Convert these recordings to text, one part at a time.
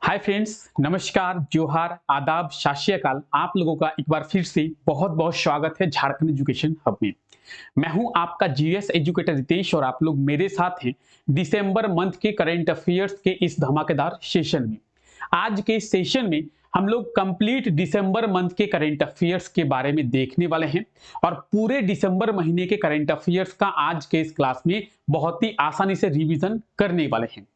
Hi friends, नमस्कार, जोहार, आदाब, सत श्री अकाल। आप लोगों का एक बार फिर से बहुत बहुत स्वागत है झारखंड एजुकेशन हब में। मैं हूं आपका जीएस एजुकेटर रितेश और आप लोग मेरे साथ हैं दिसंबर मंथ के करंट अफेयर्स के इस धमाकेदार सेशन में। आज के इस सेशन में हम लोग कंप्लीट दिसंबर मंथ के करंट अफेयर्स के बारे में देखने वाले हैं और पूरे दिसंबर महीने के करंट अफेयर्स का आज के इस क्लास में बहुत ही आसानी से रिवीजन करने वाले हैं।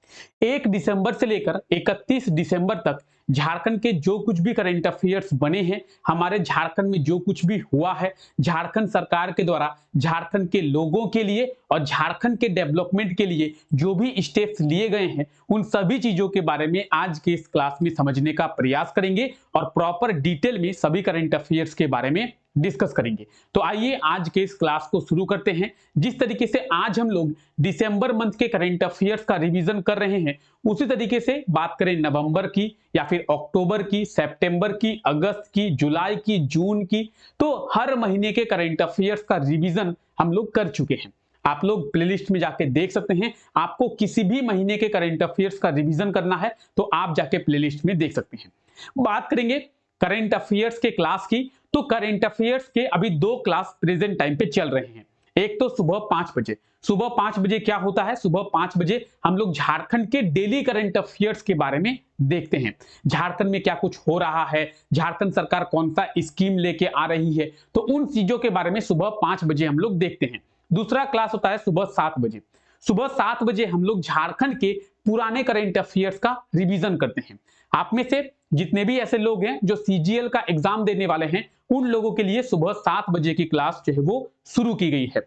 1 दिसंबर से लेकर 31 दिसंबर तक झारखंड के जो कुछ भी करंट अफेयर्स बने हैं, हमारे झारखंड में जो कुछ भी हुआ है, झारखंड सरकार के द्वारा झारखंड के लोगों के लिए और झारखंड के डेवलपमेंट के लिए जो भी स्टेप्स लिए गए हैं, उन सभी चीजों के बारे में आज के इस क्लास में समझने का प्रयास करेंगे और प्रॉपर डिटेल में सभी करंट अफेयर्स के बारे में डिस्कस करेंगे। तो आइए आज के इस क्लास को शुरू करते हैं। जिस तरीके से आज हम लोग दिसंबर मंथ के करंट अफेयर्स का रिवीजन कर रहे हैं, उसी तरीके से बात करें नवंबर की या फिर अक्टूबर की, सितंबर की, अगस्त की, जुलाई की, जून की, तो हर महीने के करंट अफेयर्स का रिवीजन हम लोग कर चुके हैं। आप लोग प्लेलिस्ट में जाके देख सकते हैं। आपको किसी भी महीने के करंट अफेयर्स का रिवीजन करना है तो आप जाके प्लेलिस्ट में देख सकते हैं। बात करेंगे करंट अफेयर्स के क्लास की, तो करंट अफेयर्स के अभी दो क्लास प्रेजेंट टाइम पे चल रहे हैं। एक तो सुबह 5 बजे। सुबह 5 बजे क्या होता है? सुबह 5 बजे हम लोग झारखंड के डेली करंट अफेयर्स के बारे में देखते हैं। झारखंड में क्या कुछ हो रहा है, झारखंड सरकार कौन सा स्कीम लेके आ रही है, तो उन चीजों के बारे में सुबह 5 बजे हम लोग देखते हैं। दूसरा क्लास होता है सुबह 7 बजे। सुबह 7 बजे हम लोग झारखंड के पुराने करंट अफेयर्स का रिवीजन करते हैं। आप में से जितने भी ऐसे लोग हैं जो सीजीएल का एग्जाम देने वाले हैं, उन लोगों के लिए सुबह 7 बजे की क्लास जो है वो शुरू की गई है।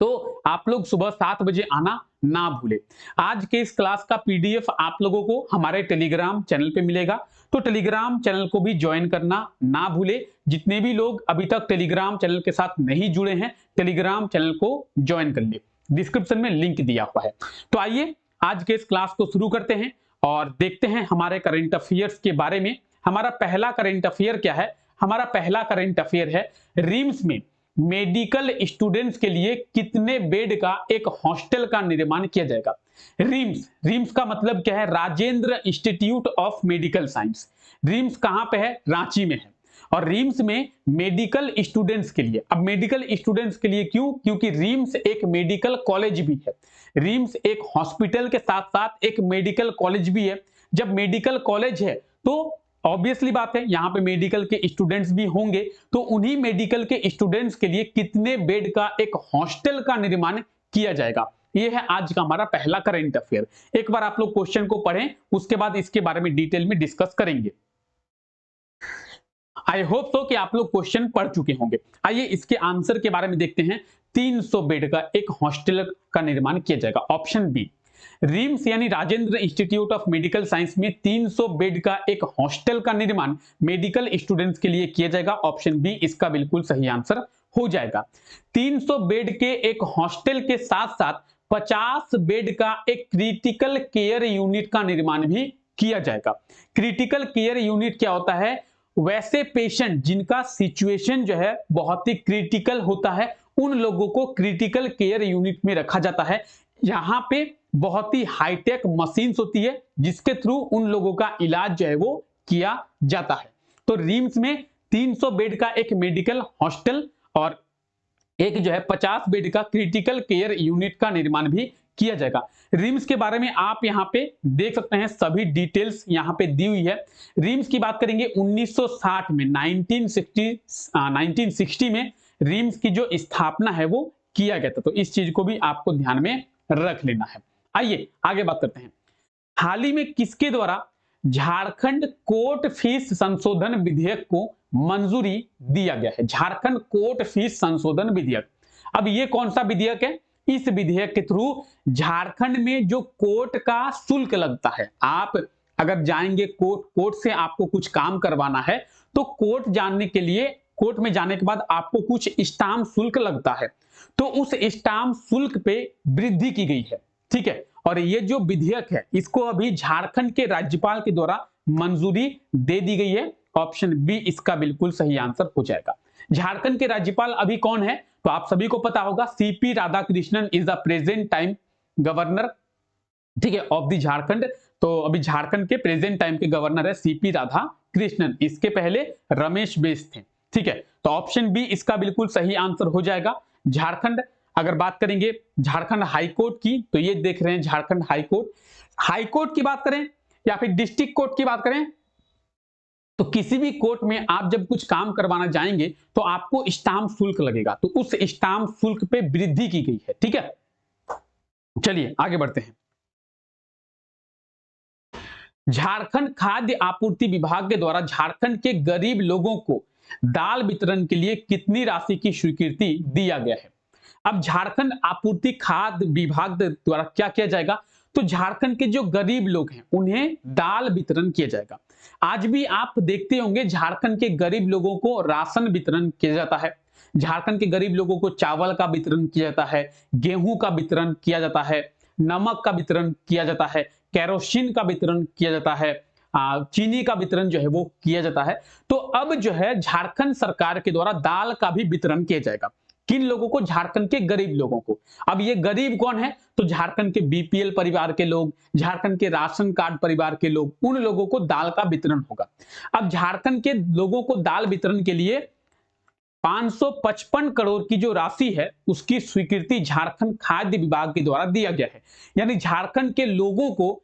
तो आप लोग सुबह 7 बजे आना ना भूले। आज के इस क्लास का पीडीएफ आप लोगों को हमारे टेलीग्राम चैनल पे मिलेगा, तो टेलीग्राम चैनल को भी ज्वाइन करना ना भूले। जितने भी लोग अभी तक टेलीग्राम चैनल के साथ नहीं जुड़े हैं, टेलीग्राम चैनल को ज्वाइन कर ले, डिस्क्रिप्शन में लिंक दिया हुआ है। तो आइए आज के इस क्लास को शुरू करते हैं और देखते हैं हमारे करंट अफेयर्स के बारे में। हमारा पहला करंट अफेयर क्या है? हमारा पहला करंट अफेयर है, रिम्स में मेडिकल स्टूडेंट्स के लिए कितने बेड का एक हॉस्टल का निर्माण किया जाएगा। रिम्स, रिम्स का मतलब क्या है? Rajendra institute of medical science. RIMS कहां पे है? रांची में है। और रिम्स में मेडिकल स्टूडेंट्स के लिए, अब मेडिकल स्टूडेंट्स के लिए क्यों? क्योंकि रिम्स एक मेडिकल कॉलेज भी है। रिम्स एक हॉस्पिटल के साथ साथ एक मेडिकल कॉलेज भी है। जब मेडिकल कॉलेज है तो ऑब्वियसली बात है यहां पे मेडिकल के स्टूडेंट्स भी होंगे, तो उन्हीं मेडिकल के स्टूडेंट्स के लिए कितने बेड का एक हॉस्टल का निर्माण किया जाएगा। यह है आज का हमारा पहला करंट अफेयर। एक बार आप लोग क्वेश्चन को पढ़ें, उसके बाद इसके बारे में डिटेल में डिस्कस करेंगे। आई होप सो कि आप लोग क्वेश्चन पढ़ चुके होंगे। आइए इसके आंसर के बारे में देखते हैं। 300 बेड का एक हॉस्टल का निर्माण किया जाएगा। ऑप्शन बी, रिम्स यानी Rajendra institute of medical science में 300 बेड का एक हॉस्टल का निर्माण मेडिकल स्टूडेंट्स के लिए किया जाएगा। ऑप्शन बी इसका बिल्कुल सही आंसर हो जाएगा। 300 बेड के एक हॉस्टल के साथ साथ 50 बेड का एक क्रिटिकल केयर यूनिट का निर्माण भी किया जाएगा। क्रिटिकल केयर यूनिट क्या होता है? वैसे पेशेंट जिनका सिचुएशन जो है बहुत ही क्रिटिकल होता है, उन लोगों को क्रिटिकल केयर यूनिट में रखा जाता है। यहाँ पे बहुत ही हाईटेक मशीन्स होती है जिसके थ्रू उन लोगों का इलाज जो है वो किया जाता है। तो रिम्स में 300 बेड का एक मेडिकल हॉस्टल और एक जो है 50 बेड का क्रिटिकल केयर यूनिट का निर्माण भी किया जाएगा। रिम्स के बारे में आप यहां पे देख सकते हैं, सभी डिटेल्स यहां पे दी हुई है। रिम्स की बात करेंगे 1960 में 1960 में रिम्स की जो स्थापना है वो किया गया था। तो इस चीज को भी आपको ध्यान में रख लेना है। आइए आगे बात करते हैं। हाल ही में किसके द्वारा झारखंड कोर्ट फीस संशोधन विधेयक को मंजूरी दिया गया है? झारखंड कोर्ट फीस संशोधन विधेयक। अब ये कौन सा विधेयक है? इस विधेयक के थ्रू झारखंड में जो कोर्ट का शुल्क लगता है, आप अगर जाएंगे कोर्ट से आपको कुछ काम करवाना है तो कोर्ट जाने के लिए, कोर्ट में जाने के बाद आपको कुछ स्टाम्प शुल्क लगता है, तो उस स्टाम्प शुल्क पे वृद्धि की गई है। ठीक है, और ये जो विधेयक है इसको अभी झारखंड के राज्यपाल के द्वारा मंजूरी दे दी गई है। ऑप्शन बी इसका बिल्कुल सही आंसर हो जाएगा। झारखंड के राज्यपाल अभी कौन है? तो आप सभी को पता होगा, CP Radhakrishnan is the present time governor, ठीक है, ऑफ द झारखंड। तो अभी झारखंड के प्रेजेंट टाइम के गवर्नर है सीपी राधा कृष्णन, इसके पहले रमेश बैस थे। ठीक है, तो ऑप्शन बी इसका बिल्कुल सही आंसर हो जाएगा झारखंड। अगर बात करेंगे झारखंड हाईकोर्ट की, तो ये देख रहे हैं झारखंड हाईकोर्ट। हाईकोर्ट की बात करें या फिर डिस्ट्रिक्ट कोर्ट की बात करें, तो किसी भी कोर्ट में आप जब कुछ काम करवाना जाएंगे तो आपको स्टाम्प शुल्क लगेगा, तो उस स्टाम्प शुल्क पे वृद्धि की गई है। ठीक है, चलिए आगे बढ़ते हैं। झारखंड खाद्य आपूर्ति विभाग के द्वारा झारखंड के गरीब लोगों को दाल वितरण के लिए कितनी राशि की स्वीकृति दिया गया है? अब झारखंड आपूर्ति खाद्य विभाग द्वारा क्या किया जाएगा, तो झारखंड के जो गरीब लोग हैं उन्हें दाल वितरण किया जाएगा। आज भी आप देखते होंगे झारखंड के गरीब लोगों को राशन वितरण किया जाता है। झारखंड के गरीब लोगों को चावल का वितरण किया जाता है, गेहूं का वितरण किया जाता है, नमक का वितरण किया जाता है, केरोसिन का वितरण किया जाता है, चीनी का वितरण जो है वो किया जाता है। तो अब जो है झारखंड सरकार के द्वारा दाल का भी वितरण किया जाएगा। किन लोगों को? झारखंड के गरीब लोगों को। अब ये गरीब कौन है? तो झारखंड के बीपीएल परिवार के लोग, झारखंड के राशन कार्ड परिवार के लोग, उन लोगों को दाल का वितरण होगा। अब झारखंड के लोगों को दाल वितरण के लिए 555 करोड़ की जो राशि है उसकी स्वीकृति झारखंड खाद्य विभाग के द्वारा दिया गया है। यानी झारखंड के लोगों को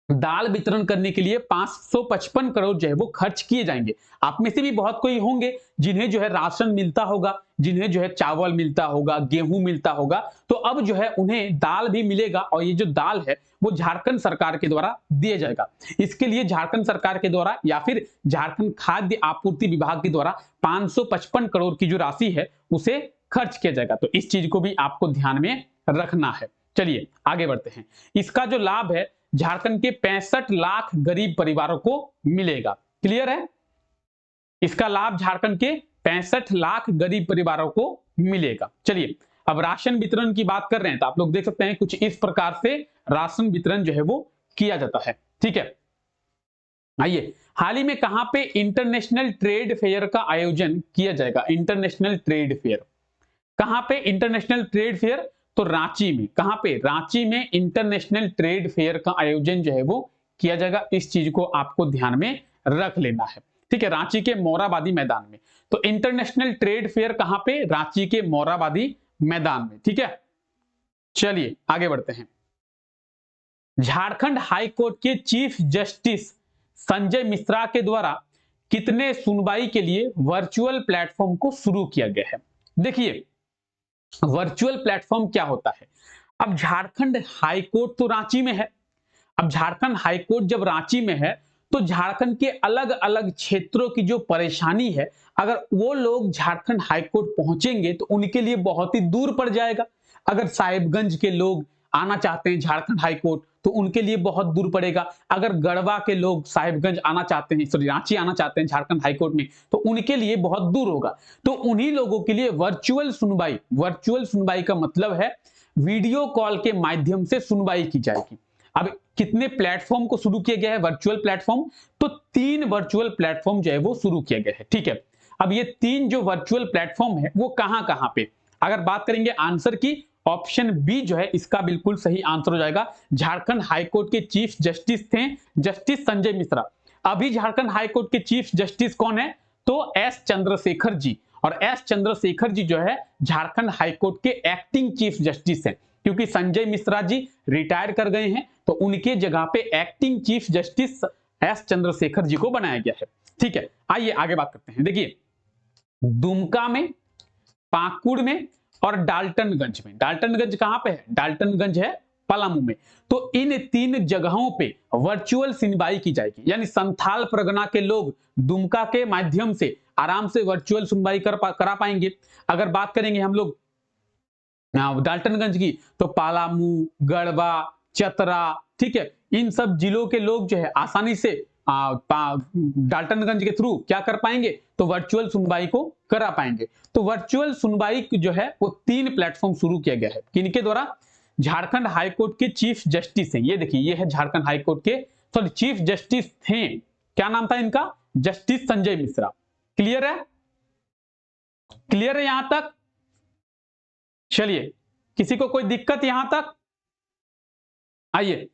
दाल वितरण करने के लिए 555 करोड़ जो है वो खर्च किए जाएंगे। आप में से भी बहुत कोई होंगे जिन्हें जो है राशन मिलता होगा, जिन्हें जो है चावल मिलता होगा, गेहूं मिलता होगा, तो अब जो है उन्हें दाल भी मिलेगा और ये जो दाल है वो झारखंड सरकार के द्वारा दिया जाएगा। इसके लिए झारखंड सरकार के द्वारा या फिर झारखंड खाद्य आपूर्ति विभाग के द्वारा 555 करोड़ की जो राशि है उसे खर्च किया जाएगा। तो इस चीज को भी आपको ध्यान में रखना है। चलिए आगे बढ़ते हैं। इसका जो लाभ है झारखंड के 65 लाख गरीब परिवारों को मिलेगा। क्लियर है? इसका लाभ झारखंड के 65 लाख गरीब परिवारों को मिलेगा। चलिए अब राशन वितरण की बात कर रहे हैं तो आप लोग देख सकते हैं कुछ इस प्रकार से राशन वितरण जो है वो किया जाता है। ठीक है, आइए हाल ही में कहां पे इंटरनेशनल ट्रेड फेयर का आयोजन किया जाएगा? इंटरनेशनल ट्रेड फेयर कहां पे? इंटरनेशनल ट्रेड फेयर तो रांची में। कहां पे? रांची में इंटरनेशनल ट्रेड फेयर का आयोजन जो है वो किया जाएगा। इस चीज को आपको ध्यान में रख लेना है। ठीक है, रांची के मोरहाबादी मैदान में। तो इंटरनेशनल ट्रेड फेयर कहां पे? रांची के मोरहाबादी मैदान में। ठीक है, चलिए आगे बढ़ते हैं। झारखंड हाईकोर्ट के चीफ जस्टिस संजय मिश्रा के द्वारा कितने सुनवाई के लिए वर्चुअल प्लेटफॉर्म को शुरू किया गया है? देखिए वर्चुअल प्लेटफॉर्म क्या होता है। अब झारखंड हाईकोर्ट तो रांची में है। अब झारखंड हाईकोर्ट जब रांची में है तो झारखंड के अलग अलग क्षेत्रों की जो परेशानी है, अगर वो लोग झारखंड हाईकोर्ट पहुंचेंगे तो उनके लिए बहुत ही दूर पड़ जाएगा। अगर साहिबगंज के लोग आना चाहते हैं झारखंड हाईकोर्ट तो उनके लिए बहुत दूर पड़ेगा। अगर गढ़वा के लोग साहिबगंज आना चाहते हैं, सॉरी रांची आना चाहते हैं झारखंड हाईकोर्ट में, तो उनके लिए बहुत दूर होगा। तो उन्हीं लोगों के लिए वर्चुअल सुनवाई का मतलब है वीडियो कॉल के माध्यम से सुनवाई की जाएगी। अब कितने प्लेटफॉर्म को शुरू किया गया है वर्चुअल प्लेटफॉर्म? तो 3 वर्चुअल प्लेटफॉर्म जो है वो शुरू किया गया है। ठीक है, अब ये 3 जो वर्चुअल प्लेटफॉर्म है वो कहां कहां पे? अगर बात करेंगे आंसर की, ऑप्शन बी जो है इसका बिल्कुल सही आंसर हो जाएगा। झारखंड हाईकोर्ट के चीफ जस्टिस थे जस्टिस संजय मिश्रा। अभी झारखंड हाईकोर्ट के चीफ जस्टिस कौन है? तो एस चंद्रशेखर जी। और एस चंद्रशेखर जी जो है झारखंड हाईकोर्ट के एक्टिंग चीफ जस्टिस हैं, क्योंकि संजय मिश्रा जी रिटायर कर गए हैं तो उनके जगह पे acting chief justice S Chandrashekhar ji को बनाया गया है। ठीक है, आइए आगे बात करते हैं। देखिए दुमका में, पाकुड़ में और डाल्टनगंज में। डाल्टनगंज कहां पे है? डाल्टनगंज है पलामू में। तो इन 3 जगहों पे वर्चुअल सुनवाई की जाएगी। यानी संथाल परगना के लोग दुमका के माध्यम से आराम से वर्चुअल सुनवाई करा पाएंगे। अगर बात करेंगे हम लोग डाल्टनगंज की तो पलामू, गढ़वा, चतरा, ठीक है, इन सब जिलों के लोग जो है आसानी से डाल्टनगंज के थ्रू क्या कर पाएंगे? तो वर्चुअल सुनवाई को करा पाएंगे। तो वर्चुअल सुनवाई जो है वो 3 प्लेटफॉर्म शुरू किया गया है। किनके द्वारा? झारखंड हाईकोर्ट के चीफ जस्टिस हैं। ये देखिए ये है झारखंड हाईकोर्ट के, सॉरी चीफ जस्टिस थे, क्या नाम था इनका? जस्टिस संजय मिश्रा। क्लियर है? क्लियर है यहां तक? चलिए किसी को कोई दिक्कत यहां तक? आइए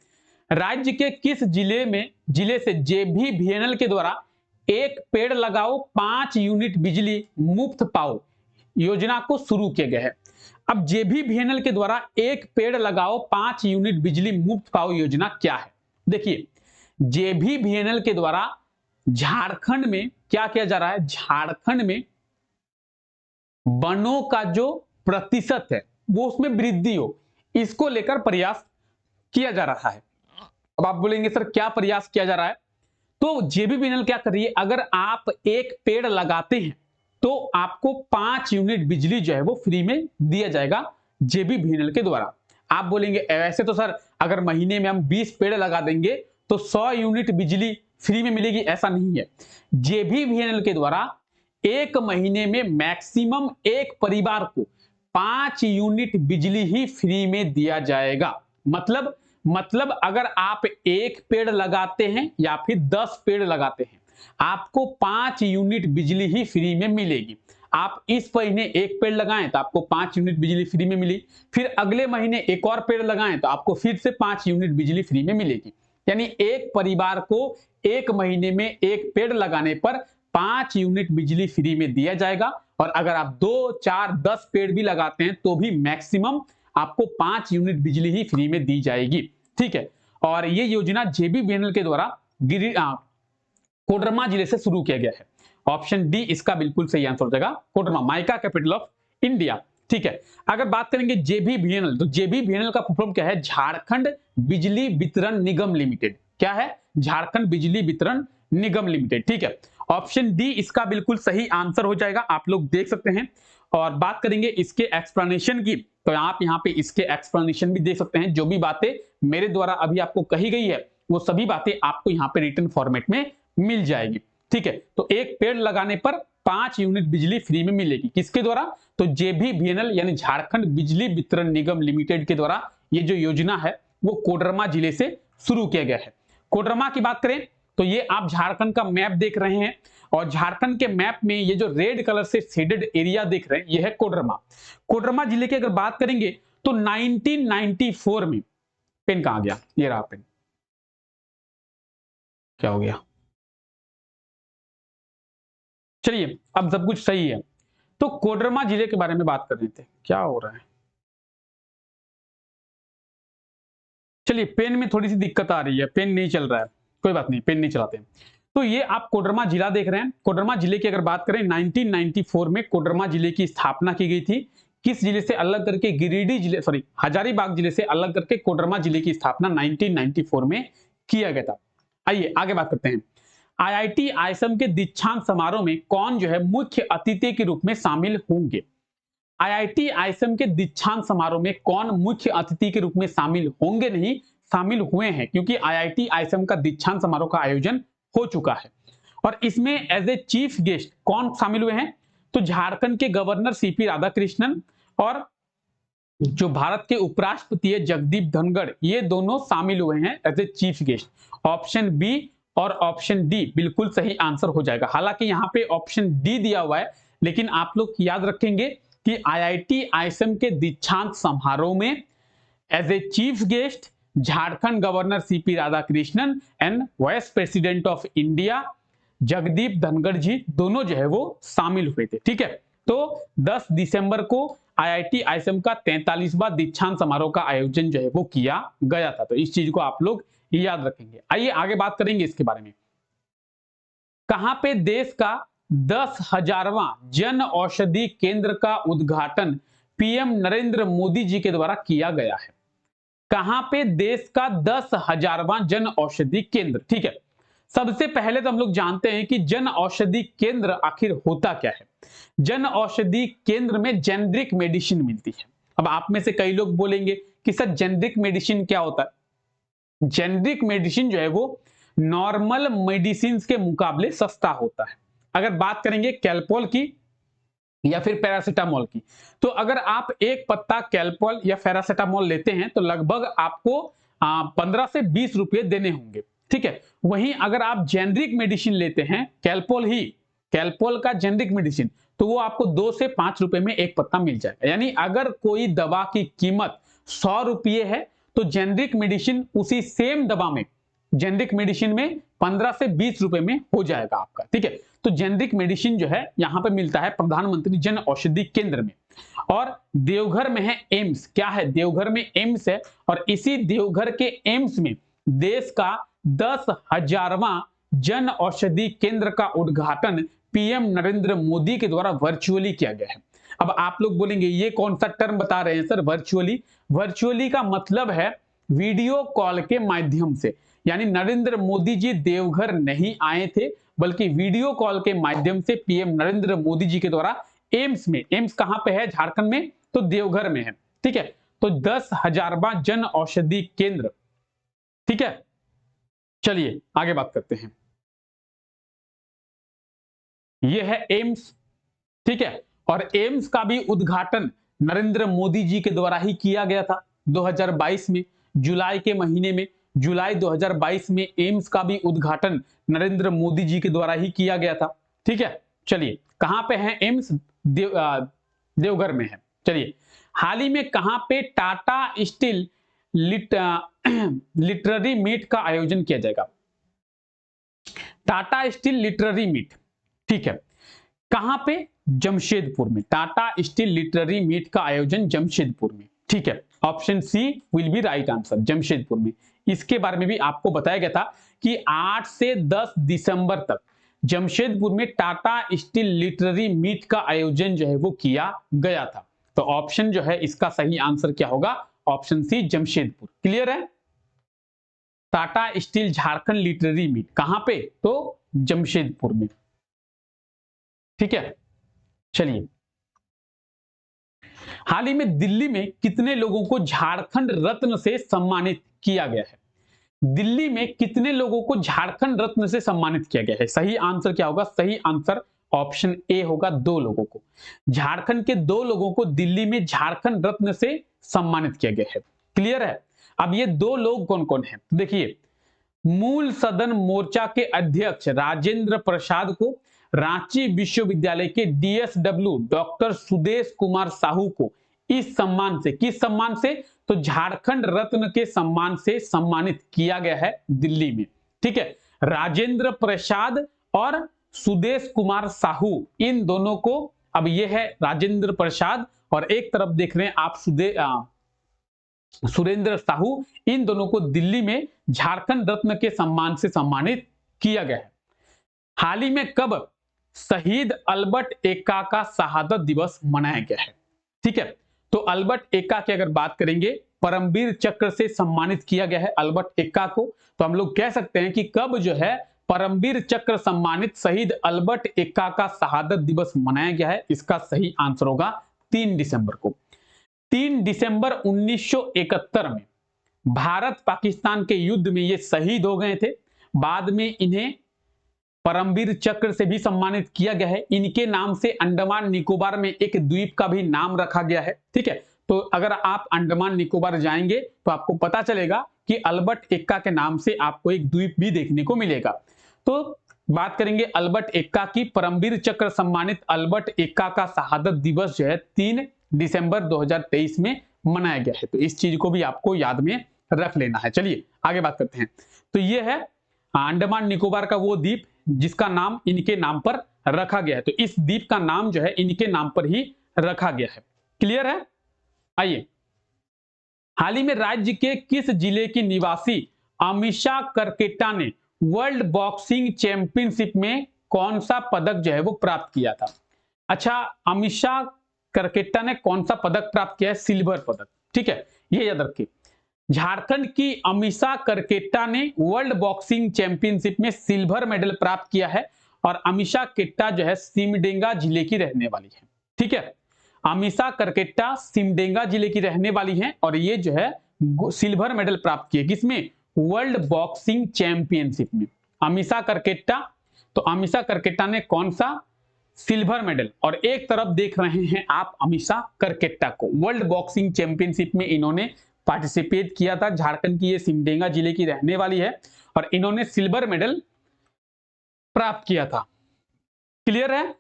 राज्य के किस जिले से JBVNL के द्वारा एक पेड़ लगाओ 5 यूनिट बिजली मुफ्त पाओ योजना को शुरू किया गया है। अब JBVNL के द्वारा एक पेड़ लगाओ 5 यूनिट बिजली मुफ्त पाओ योजना क्या है? देखिए, JBVNL के द्वारा झारखंड में क्या किया जा रहा है? झारखंड में वनों का जो प्रतिशत है वो उसमें वृद्धि हो, इसको लेकर प्रयास किया जा रहा है। अब आप बोलेंगे सर क्या प्रयास किया जा रहा है? तो JBVNL क्या कर रही है, अगर आप एक पेड़ लगाते हैं तो आपको 5 यूनिट बिजली जो है वो फ्री में दिया जाएगा JBVNL के द्वारा। आप बोलेंगे ऐसे तो सर अगर महीने में हम 20 पेड़ लगा देंगे तो 100 यूनिट बिजली फ्री में मिलेगी, ऐसा नहीं है। JBVNL के द्वारा एक महीने में मैक्सिमम एक परिवार को 5 यूनिट बिजली ही फ्री में दिया जाएगा। मतलब अगर आप एक पेड़ लगाते हैं या फिर 10 पेड़ लगाते हैं, आपको 5 यूनिट बिजली ही फ्री में मिलेगी। आप इस महीने एक पेड़ लगाएं तो आपको 5 यूनिट बिजली फ्री में मिली, फिर अगले महीने एक और पेड़ लगाएं तो आपको फिर से 5 यूनिट बिजली फ्री में मिलेगी। यानी एक परिवार को एक महीने में एक पेड़ लगाने पर 5 यूनिट बिजली फ्री में दिया जाएगा। और अगर आप 2, 4, 10 पेड़ भी लगाते हैं तो भी मैक्सिमम आपको 5 यूनिट बिजली ही फ्री में दी जाएगी। ठीक है, और ये योजना JBVNL के द्वारा कोडरमा जिले से शुरू किया गया है। ऑप्शन डी इसका बिल्कुल सही आंसर हो जाएगा, Koderma, mica capital of India. ठीक है, अगर बात करेंगे JBVNL, तो JBVNL का फुल फॉर्म क्या है? झारखंड बिजली वितरण निगम लिमिटेड। क्या है? झारखंड बिजली वितरण निगम लिमिटेड। ठीक है, ऑप्शन डी इसका बिल्कुल सही आंसर हो जाएगा, आप लोग देख सकते हैं। और बात करेंगे इसके एक्सप्लेनेशन की, तो आप यहाँ पे इसके एक्सप्लेनेशन भी देख सकते हैं। जो भी बातें मेरे द्वारा अभी आपको कही गई है वो सभी बातें आपको यहाँ पे रिटन फॉर्मेट में मिल जाएगी। ठीक है, तो एक पेड़ लगाने पर 5 यूनिट बिजली फ्री में मिलेगी, किसके द्वारा? तो JBVNL यानी झारखंड बिजली वितरण निगम लिमिटेड के द्वारा ये जो योजना है वो कोडरमा जिले से शुरू किया गया है। कोडरमा की बात करें तो ये आप झारखंड का मैप देख रहे हैं, और झारखंड के मैप में ये जो रेड कलर से शेडेड एरिया देख रहे हैं ये है कोडरमा। कोडरमा जिले की अगर बात करेंगे तो 1994 में, पेन कहां गया? ये रहा पेन, क्या हो गया? चलिए अब सब कुछ सही है। तो कोडरमा जिले के बारे में बात कर रहे थे, क्या हो रहा है? चलिए पेन में थोड़ी सी दिक्कत आ रही है, पेन नहीं चल रहा है, कोई बात नहीं, पेन नहीं चलाते हैं। तो ये आप कोडरमा जिला देख रहे हैं। कोडरमा जिले की अगर बात करें 1994 में कोडरमा जिले की स्थापना की गई थी। किस जिले से अलग करके? गिरिडीह जिले, सॉरी हजारीबाग जिले से अलग करके कोडरमा जिले की स्थापना 1994 में किया गया था। आइए आगे बात करते हैं। IIT आईएसएम के दीक्षांत समारोह में कौन जो है मुख्य अतिथि के रूप में शामिल होंगे? IIT आईएसएम के दीक्षांत समारोह में कौन मुख्य अतिथि के रूप में शामिल होंगे? नहीं, शामिल हुए हैं, क्योंकि IIT आईएसएम का दीक्षांत समारोह का आयोजन हो चुका है। और इसमें एज ए चीफ गेस्ट कौन शामिल हुए हैं? तो झारखंड के गवर्नर CP राधाकृष्णन और जो भारत के उपराष्ट्रपति है जगदीप धनखड़, ये दोनों शामिल हुए हैं as a chief guest. Option B और ऑप्शन डी बिल्कुल सही आंसर हो जाएगा। हालांकि यहाँ पे ऑप्शन डी दिया हुआ है, लेकिन आप लोग याद रखेंगे कि IIT आईएसएम के दीक्षांत समारोह में as a chief guest Jharkhand governor CP Radhakrishnan and vice president of India Jagdeep Dhankhar ji दोनों जो है वो शामिल हुए थे। ठीक है, तो 10 दिसंबर को IIT आईएसएम का 43वां दीक्षांत समारोह का आयोजन जो है वो किया गया था। तो इस चीज को आप लोग याद रखेंगे। आइए आगे बात करेंगे इसके बारे में। कहां पे देश का 10,000वां जन औषधि केंद्र का उद्घाटन PM नरेंद्र मोदी जी के द्वारा किया गया है? कहां पे देश का 10,000वां जन औषधि केंद्र? ठीक है, सबसे पहले तो हम लोग जानते हैं कि जन औषधि केंद्र आखिर होता क्या है। जन औषधि केंद्र में जेनरिक मेडिसिन मिलती है। अब आप में से कई लोग बोलेंगे कि सर जेनरिक मेडिसिन क्या होता है? जेनरिक मेडिसिन जो है वो नॉर्मल मेडिसिन के मुकाबले सस्ता होता है। अगर बात करेंगे कैलपोल की या फिर पैरासीटामोल की, तो अगर आप एक पत्ता कैलपोल या पैरासीटामोल लेते हैं तो लगभग आपको 15 से 20 रुपए देने होंगे। ठीक है, वहीं अगर आप जेनरिक मेडिसिन लेते हैं कैलपोल का जेनरिक मेडिसिन, तो वो आपको 2 से 5 रुपए में एक पत्ता मिल जाएगा। यानी अगर कोई दवा की कीमत 100 रुपये है तो जेनरिक मेडिसिन उसी सेम दवा में, जेनरिक मेडिसिन में 15 से 20 रुपए में हो जाएगा आपका, ठीक है। तो जेनरिक मेडिसिन जो है यहां पे मिलता है प्रधानमंत्री जन औषधि केंद्र में, और देवघर में है एम्स। क्या है? देवघर में एम्स है, और इसी देवघर के एम्स में देश का 10,000वां जन औषधि केंद्र का उद्घाटन पीएम नरेंद्र मोदी के द्वारा वर्चुअली किया गया है। अब आप लोग बोलेंगे ये कौन सा टर्म बता रहे हैं सर वर्चुअली? वर्चुअली का मतलब है वीडियो कॉल के माध्यम से, यानी नरेंद्र मोदी जी देवघर नहीं आए थे, बल्कि वीडियो कॉल के माध्यम से पीएम नरेंद्र मोदी जी के द्वारा एम्स में, एम्स कहां पे है? झारखंड में, तो देवघर में है, ठीक है। तो 10,000वां जन औषधि केंद्र, ठीक है। चलिए आगे बात करते हैं। यह है एम्स, ठीक है, और एम्स का भी उद्घाटन नरेंद्र मोदी जी के द्वारा ही किया गया था 2022 में, जुलाई के महीने में, जुलाई 2022 में एम्स का भी उद्घाटन नरेंद्र मोदी जी के द्वारा ही किया गया था, ठीक है। चलिए कहां पे है एम्स? देवघर में है। चलिए हाल ही में कहां पे टाटा स्टील लिटरेरी मीट का आयोजन किया जाएगा? टाटा स्टील लिटरेरी मीट, ठीक है, कहां पे? जमशेदपुर में। टाटा स्टील लिटरेरी मीट का आयोजन जमशेदपुर में, ठीक है। Option C will be right answer, Jamshedpur में। इसके बारे में भी आपको बताया गया था कि 8 से 10 दिसंबर तक जमशेदपुर में टाटा स्टील लिटरेरी मीट का आयोजन जो है वो किया गया था। तो ऑप्शन जो है इसका सही आंसर क्या होगा? Option C Jamshedpur. क्लियर है? Tata steel Jharkhand literary meet कहां पे? तो जमशेदपुर में, ठीक है। चलिए हाल ही में दिल्ली में कितने लोगों को झारखंड रत्न से सम्मानित किया गया है? दिल्ली में कितने लोगों को झारखंड रत्न से सम्मानित किया गया है? सही आंसर क्या होगा? सही आंसर ऑप्शन ए होगा, 2 लोगों को। झारखंड के 2 लोगों को दिल्ली में झारखंड रत्न से सम्मानित किया गया है। क्लियर है? अब ये 2 लोग कौन कौन है? देखिए, मूल सदन मोर्चा के अध्यक्ष राजेंद्र प्रसाद को, रांची विश्वविद्यालय के डीएसडब्ल्यू डॉक्टर सुदेश कुमार साहू को इस सम्मान से, किस सम्मान से? तो झारखंड रत्न के सम्मान से सम्मानित किया गया है दिल्ली में, ठीक है। राजेंद्र प्रसाद और सुदेश कुमार साहू, इन दोनों को, अब ये है राजेंद्र प्रसाद और एक तरफ देख रहे हैं आप सुरेंद्र साहू, इन दोनों को दिल्ली में झारखंड रत्न के सम्मान से सम्मानित किया गया है। हाल ही में कब शहीद अल्बर्ट एक्का का शहादत दिवस मनाया गया है? ठीक है, तो अल्बर्ट एक्का की अगर बात करेंगे, परमवीर चक्र से सम्मानित किया गया है अल्बर्ट एक्का को। तो हम लोग कह सकते हैं कि कब जो है परमवीर चक्र सम्मानित शहीद अल्बर्ट एक्का का शहादत दिवस मनाया गया है? इसका सही आंसर होगा 3 दिसंबर को। 3 दिसंबर 1971 में भारत पाकिस्तान के युद्ध में ये शहीद हो गए थे। बाद में इन्हें परमवीर चक्र से भी सम्मानित किया गया है। इनके नाम से अंडमान निकोबार में एक द्वीप का भी नाम रखा गया है, ठीक है। तो अगर आप अंडमान निकोबार जाएंगे तो आपको पता चलेगा कि अल्बर्ट एक्का के नाम से आपको एक द्वीप भी देखने को मिलेगा। तो बात करेंगे अल्बर्ट एक्का की, परमवीर चक्र सम्मानित अल्बर्ट एक्का का शहादत दिवस जो है 3 दिसंबर 2023 में मनाया गया है। तो इस चीज को भी आपको याद में रख लेना है। चलिए आगे बात करते हैं। तो ये है अंडमान निकोबार का वो द्वीप जिसका नाम इनके नाम पर रखा गया है। तो इस द्वीप का नाम जो है इनके नाम पर ही रखा गया है। क्लियर है? आइए, हाल ही में राज्य के किस जिले की निवासी अमीषा करकेटा ने वर्ल्ड बॉक्सिंग चैंपियनशिप में कौन सा पदक जो है वो प्राप्त किया था? अच्छा, अमीषा करकेटा ने कौन सा पदक प्राप्त किया है? सिल्वर पदक, ठीक है, ये याद रखिए। झारखंड की अमीषा करकेटा ने वर्ल्ड बॉक्सिंग चैंपियनशिप में सिल्वर मेडल प्राप्त किया है। और अमीषा केट्टा जो है सिमडेगा जिले की रहने वाली है, ठीक है। अमीषा करकेटा सिमडेगा जिले की रहने वाली है और ये जो है सिल्वर मेडल प्राप्त किए किसमें? वर्ल्ड बॉक्सिंग चैंपियनशिप में। अमीषा करकेटा, तो अमीषा करकेटा ने कौन सा? Silver medal. और एक तरफ देख रहे हैं आप अमीषा करकेटा को, वर्ल्ड बॉक्सिंग चैंपियनशिप में इन्होंने पार्टिसिपेट किया था। झारखंड की ये सिमडेगा जिले की रहने वाली है और इन्होंने सिल्वर मेडल प्राप्त किया था। क्लियर है?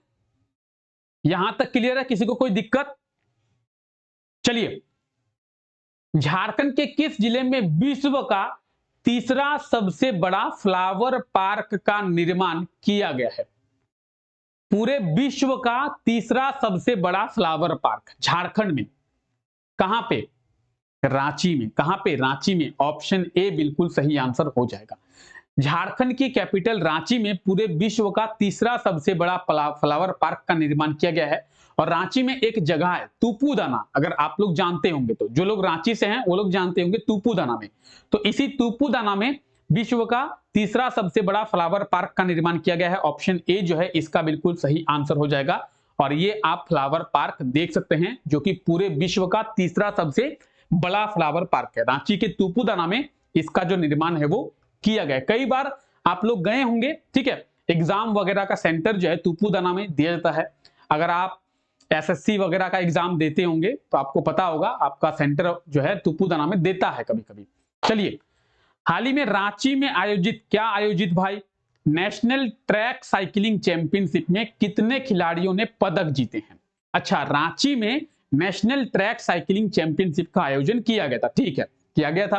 यहां तक क्लियर है? किसी को कोई दिक्कत? चलिए झारखंड के किस जिले में विश्व का तीसरा सबसे बड़ा फ्लावर पार्क का निर्माण किया गया है? पूरे विश्व का तीसरा सबसे बड़ा फ्लावर पार्क झारखंड में, कहां पे? रांची में। कहां पे? रांची में। ऑप्शन ए बिल्कुल सही आंसर हो जाएगा। झारखंड की कैपिटल रांची में पूरे विश्व का तीसरा सबसे बड़ा फ्लावर पार्क का निर्माण किया गया है। और रांची में एक जगह है तुपुदाना, अगर आप लोग जानते होंगे तो, जो लोग रांची से हैं वो लोग जानते होंगे तुपुदाना में। तो इसी तुपुदाना में विश्व का तीसरा सबसे बड़ा फ्लावर पार्क का निर्माण किया गया है। ऑप्शन ए जो है इसका बिल्कुल सही आंसर हो जाएगा। और ये आप फ्लावर पार्क देख सकते हैं जो कि पूरे विश्व का तीसरा सबसे बड़ा फ्लावर पार्क है। रांची के तुपुदाना में इसका जो निर्माण है वो किया गया। कई बार आप लोग गए होंगे, ठीक है, एग्जाम वगैरह का सेंटर जो है तुपुदाना में दिया जाता है। अगर आप एसएससी वगैरह का एग्जाम देते होंगे तो आपको पता होगा आपका सेंटर जो है तुपुदाना में देता है कभी कभी। चलिए, हाल ही में रांची में क्या आयोजित भाई नेशनल ट्रैक साइकिलिंग चैंपियनशिप में कितने खिलाड़ियों ने पदक जीते हैं? अच्छा, रांची में नेशनल ट्रैक साइकिलिंग चैंपियनशिप का आयोजन किया गया था, ठीक है, किया गया था।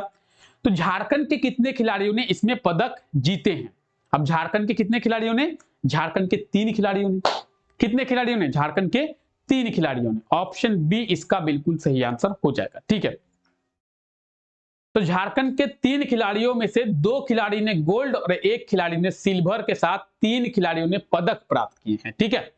तो झारखंड के कितने खिलाड़ियों ने इसमें पदक जीते हैं? अब झारखंड के कितने खिलाड़ियों ने? झारखंड के 3 खिलाड़ियों ने। कितने खिलाड़ियों ने? झारखंड के 3 खिलाड़ियों ने। ऑप्शन बी इसका बिल्कुल सही आंसर हो जाएगा, ठीक है। तो झारखंड के 3 खिलाड़ियों में से 2 खिलाड़ी ने गोल्ड और 1 खिलाड़ी ने सिल्वर के साथ 3 खिलाड़ियों ने पदक प्राप्त किए हैं, ठीक है।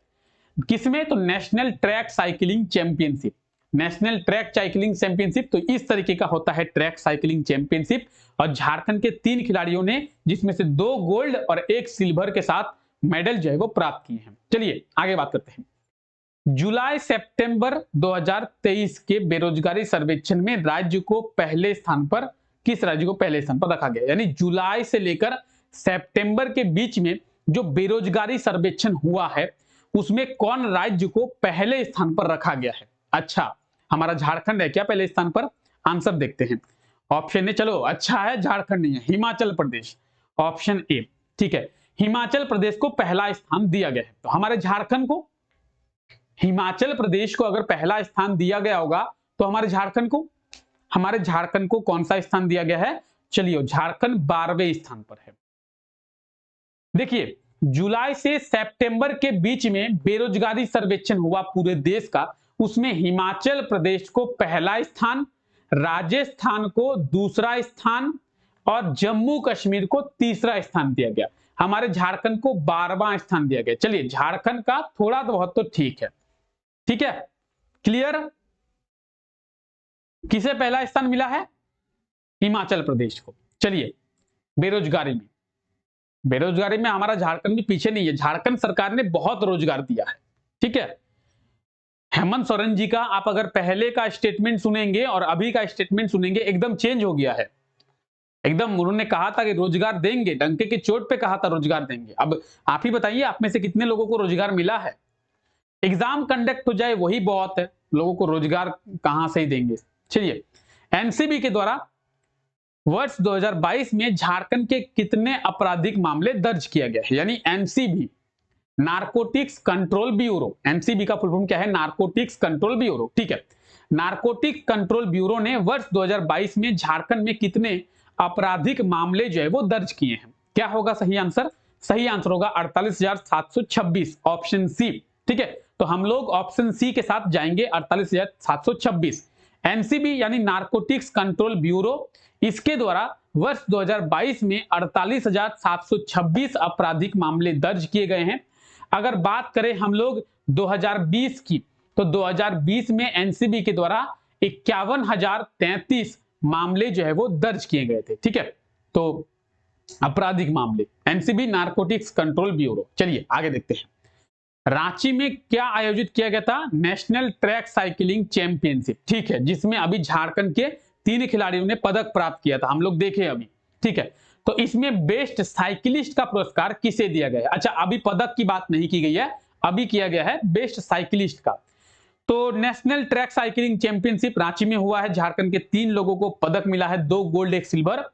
किसमें? तो national track cycling championship. National track cycling championship तो इस तरीके का होता है ट्रैक साइकिलिंग चैंपियनशिप। और झारखंड के 3 खिलाड़ियों ने, जिसमें से 2 गोल्ड और 1 सिल्वर के साथ मेडल जो है वो प्राप्त किए हैं। चलिए आगे बात करते हैं। जुलाई सितंबर 2023 के बेरोजगारी सर्वेक्षण में राज्य को पहले स्थान पर, किस राज्य को पहले स्थान पर रखा गया? यानी जुलाई से लेकर सितंबर के बीच में जो बेरोजगारी सर्वेक्षण हुआ है उसमें कौन राज्य को पहले स्थान पर रखा गया है? अच्छा, हमारा झारखंड है क्या पहले स्थान पर? आंसर देखते हैं। ऑप्शन ए, चलो अच्छा है, झारखंड नहीं है, हिमाचल प्रदेश। ऑप्शन ए, ठीक है, हिमाचल प्रदेश को पहला स्थान दिया गया है। तो हमारे झारखंड को, हिमाचल प्रदेश को अगर पहला स्थान दिया गया होगा तो हमारे झारखंड को कौन सा स्थान दिया गया है? चलिए, झारखंड 12वें स्थान पर है। देखिए, जुलाई से सितंबर के बीच में बेरोजगारी सर्वेक्षण हुआ पूरे देश का, उसमें हिमाचल प्रदेश को पहला स्थान, राजस्थान को दूसरा स्थान और जम्मू कश्मीर को तीसरा स्थान दिया गया। हमारे झारखंड को 12वां स्थान दिया गया। चलिए, झारखंड का थोड़ा बहुत तो ठीक है, ठीक है, क्लियर। किसे पहला स्थान मिला है? हिमाचल प्रदेश को। चलिए, बेरोजगारी में हमारा झारखंड भी पीछे नहीं है। झारखंड सरकार ने बहुत रोजगार दिया है, ठीक है। हेमंत सोरेन जी का आप अगर पहले का स्टेटमेंट सुनेंगे और अभी का स्टेटमेंट सुनेंगे, एकदम चेंज हो गया है। एकदम उन्होंने कहा था कि रोजगार देंगे, डंके की चोट पे कहा था रोजगार देंगे। अब आप ही बताइए, आप में से कितने लोगों को रोजगार मिला है? एग्जाम कंडक्ट हो जाए वही बहुत है, लोगों को रोजगार कहां से ही देंगे। चलिए, एनसीबी के द्वारा वर्ष 2022 में झारखंड के कितने आपराधिक मामले दर्ज किया गया है? यानी NCB, narcotics control bureau. NCB का फुल फॉर्म क्या है? नारकोटिक्स कंट्रोल ब्यूरो, ठीक है। नारकोटिक्स कंट्रोल ब्यूरो ने वर्ष 2022 में झारखंड में कितने आपराधिक मामले जो है वो दर्ज किए हैं? क्या होगा सही आंसर? सही आंसर होगा 48,726, ऑप्शन सी, ठीक है। तो हम लोग ऑप्शन सी के साथ जाएंगे, 48,726। एनसीबी यानी नारकोटिक्स कंट्रोल ब्यूरो, इसके द्वारा वर्ष 2022 में 48,726 आपराधिक मामले दर्ज किए गए हैं। अगर बात करें हम लोग 2020 की, तो 2020 में एनसीबी के द्वारा 51,033 मामले जो है वो दर्ज किए गए थे, ठीक है। तो आपराधिक मामले, एनसीबी नारकोटिक्स कंट्रोल ब्यूरो। चलिए आगे देखते हैं। रांची में क्या आयोजित किया गया था? नेशनल ट्रैक साइकिलिंग चैंपियनशिप, ठीक है, जिसमें अभी झारखंड के 3 खिलाड़ियों ने पदक प्राप्त किया था, हम लोग देखे अभी, ठीक है। तो इसमें बेस्ट साइकिलिस्ट का पुरस्कार किसे दिया गया है? अच्छा, अभी पदक की बात नहीं की गई है, अभी किया गया है बेस्ट साइकिलिस्ट का। तो national track cycling championship Ranchi में हुआ है। झारखंड के 3 लोगों को पदक मिला है, 2 गोल्ड 1 सिल्वर।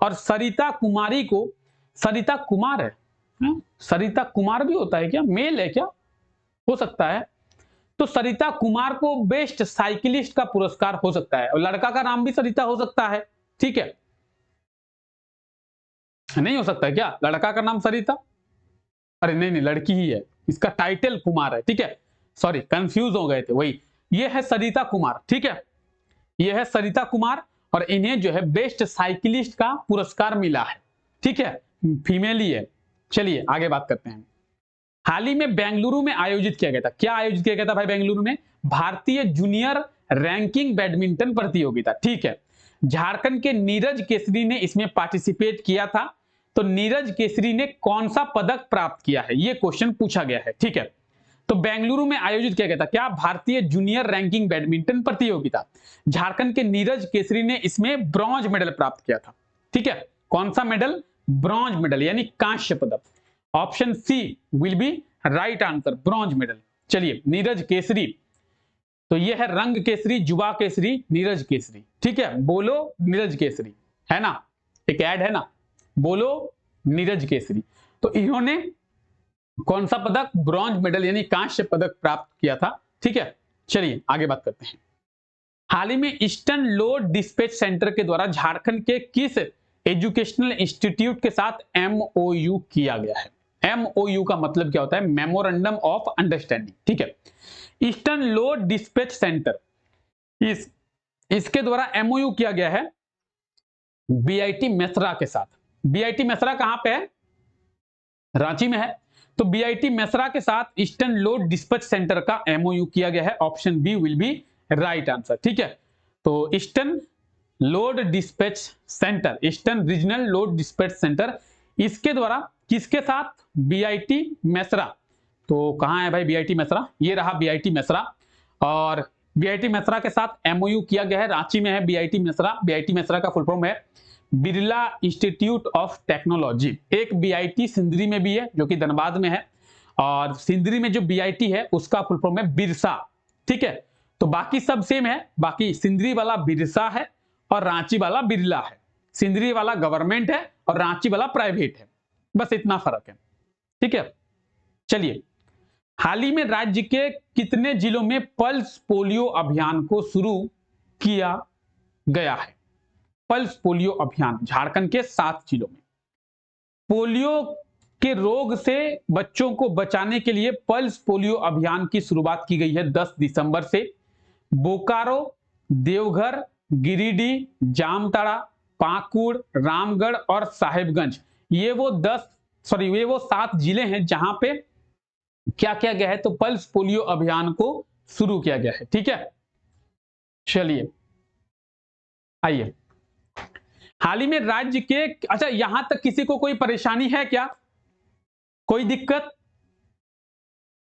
और सरिता कुमारी को, सरिता कुमार है, सरिता कुमार भी होता है क्या? मेल है क्या? हो सकता है। तो सरिता कुमार को बेस्ट साइकिलिस्ट का पुरस्कार हो सकता है, और लड़का का नाम भी सरिता हो सकता है, ठीक है। नहीं हो सकता है क्या लड़का का नाम सरिता? अरे नहीं नहीं, लड़की ही है, इसका टाइटल कुमार है, ठीक है। सॉरी, कंफ्यूज हो गए थे, वही ये है सरिता कुमार, ठीक है। ये है सरिता कुमार और इन्हें जो है बेस्ट साइकिलिस्ट का पुरस्कार मिला है, ठीक है, फीमेल ही है। चलिए आगे बात करते हैं। हाल ही में बेंगलुरु में आयोजित किया गया था, क्या आयोजित किया गया था भाई बेंगलुरु में? भारतीय जूनियर रैंकिंग बैडमिंटन प्रतियोगिता, ठीक है। झारखंड के नीरज केसरी ने इसमें पार्टिसिपेट किया था। तो नीरज केसरी ने कौन सा पदक प्राप्त किया है, यह क्वेश्चन पूछा गया है, ठीक है। तो बेंगलुरु में आयोजित किया गया था क्या? भारतीय जूनियर रैंकिंग बैडमिंटन प्रतियोगिता। झारखंड के नीरज केसरी ने इसमें ब्रॉन्ज मेडल प्राप्त किया था, ठीक है। कौन सा मेडल? ब्रॉन्ज मेडल, यानी कांस्य पदक। Option C will be right answer, bronze medal. चलिए, नीरज केसरी, तो यह है रंग केसरी, जुबा केसरी, नीरज केसरी, ठीक है। बोलो नीरज केसरी, है ना, एक ऐड है ना, बोलो नीरज केसरी। तो इन्होंने कौन सा पदक? ब्रॉन्ज मेडल यानी कांस्य पदक प्राप्त किया था, ठीक है। चलिए आगे बात करते हैं। हाल ही में ईस्टर्न लोड डिस्पैच सेंटर के द्वारा झारखंड के किस एजुकेशनल इंस्टीट्यूट के साथ एमओयू किया गया है? एमओयू का मतलब क्या होता है? मेमोरेंडम ऑफ अंडरस्टैंडिंग, ठीक है। ईस्टर्न लोड डिस्पैच सेंटर, इसके द्वारा एमओयू किया गया है बीआईटी मेसरा के साथ। बीआईटी मेसरा कहां पे है? रांची में है। तो बीआईटी मेसरा के साथ ईस्टर्न लोड डिस्पैच सेंटर का एमओयू किया गया है। Option B will be right answer, ठीक है। तो eastern load dispatch centre, eastern regional load dispatch centre, इसके द्वारा किसके साथ? बीआईटी मेसरा। तो कहां है भाई बीआईटी मेसरा? ये रहा बीआईटी मेसरा, और बीआईटी मेसरा के साथ एमओयू किया गया है, रांची में है बीआईटी मेसरा। बीआईटी मेसरा का फुल फॉर्म है बिरला इंस्टीट्यूट ऑफ टेक्नोलॉजी। एक बीआईटी सिंदरी में भी है जो कि धनबाद में है, और सिंदरी में जो बीआईटी है उसका फुल फॉर्म है बिरसा, ठीक है। तो बाकी सब सेम है, बाकी सिंदरी वाला बिरसा है और रांची वाला बिरला है। सिंदरी वाला गवर्नमेंट है और रांची वाला प्राइवेट है, बस इतना फर्क है, ठीक है। चलिए, हाल ही में राज्य के कितने जिलों में पल्स पोलियो अभियान को शुरू किया गया है? पल्स पोलियो अभियान झारखंड के 7 जिलों में। पोलियो के रोग से बच्चों को बचाने के लिए पल्स पोलियो अभियान की शुरुआत की गई है 10 दिसंबर से। बोकारो, देवघर, गिरिडीह, जामताड़ा, पाकुड़, रामगढ़ और साहेबगंज, ये वो 7 जिले हैं जहां पे क्या किया गया है? तो पल्स पोलियो अभियान को शुरू किया गया है, ठीक है। चलिए आइए, हाल ही में राज्य के, अच्छा यहां तक किसी को कोई परेशानी है क्या? कोई दिक्कत?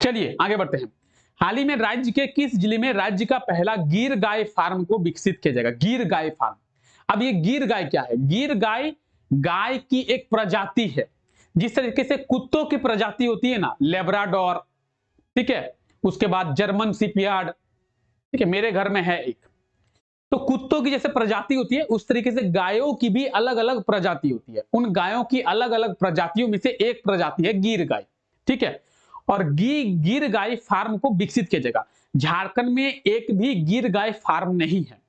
चलिए आगे बढ़ते हैं। हाल ही में राज्य के किस जिले में राज्य का पहला गिर गाय फार्म को विकसित किया जाएगा? गिर गाय फार्म। अब ये गिर गाय क्या है? गिर गाय गाय की एक प्रजाति है, जिस तरीके से कुत्तों की प्रजाति होती है ना, लेब्राडोर, ठीक है, उसके बाद जर्मन शिपयार्ड, ठीक है, मेरे घर में है एक। तो कुत्तों की जैसे प्रजाति होती है उस तरीके से गायों की भी अलग अलग प्रजाति होती है। उन गायों की अलग अलग प्रजातियों में से एक प्रजाति है गिर गाय, ठीक है। और गिर गाय फार्म को विकसित किया जाएगा। झारखंड में एक भी गिर गाय फार्म नहीं है।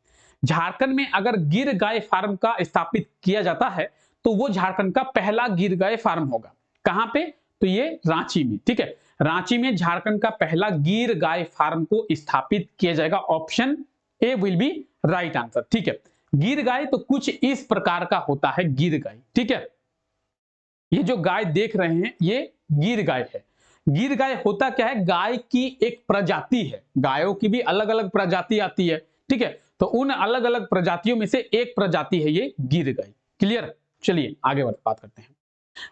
झारखंड में अगर गिर गाय फार्म का स्थापित किया जाता है तो वो झारखंड का पहला गिर गाय फार्म होगा। कहां पे? तो ये रांची में, ठीक है। रांची में झारखंड का पहला गिर गाय फार्म को स्थापित किया जाएगा। Option A will be right answer, ठीक है। गिर गाय तो कुछ इस प्रकार का होता है गिर गाय, ठीक है। ये जो गाय देख रहे हैं ये गिर गाय है। गिर गाय होता क्या है? गाय की एक प्रजाति है। गायों की भी अलग अलग प्रजाति आती है, ठीक है। तो उन अलग अलग प्रजातियों में से एक प्रजाति है ये गिर गाय। क्लियर? चलिए आगे बात करते हैं।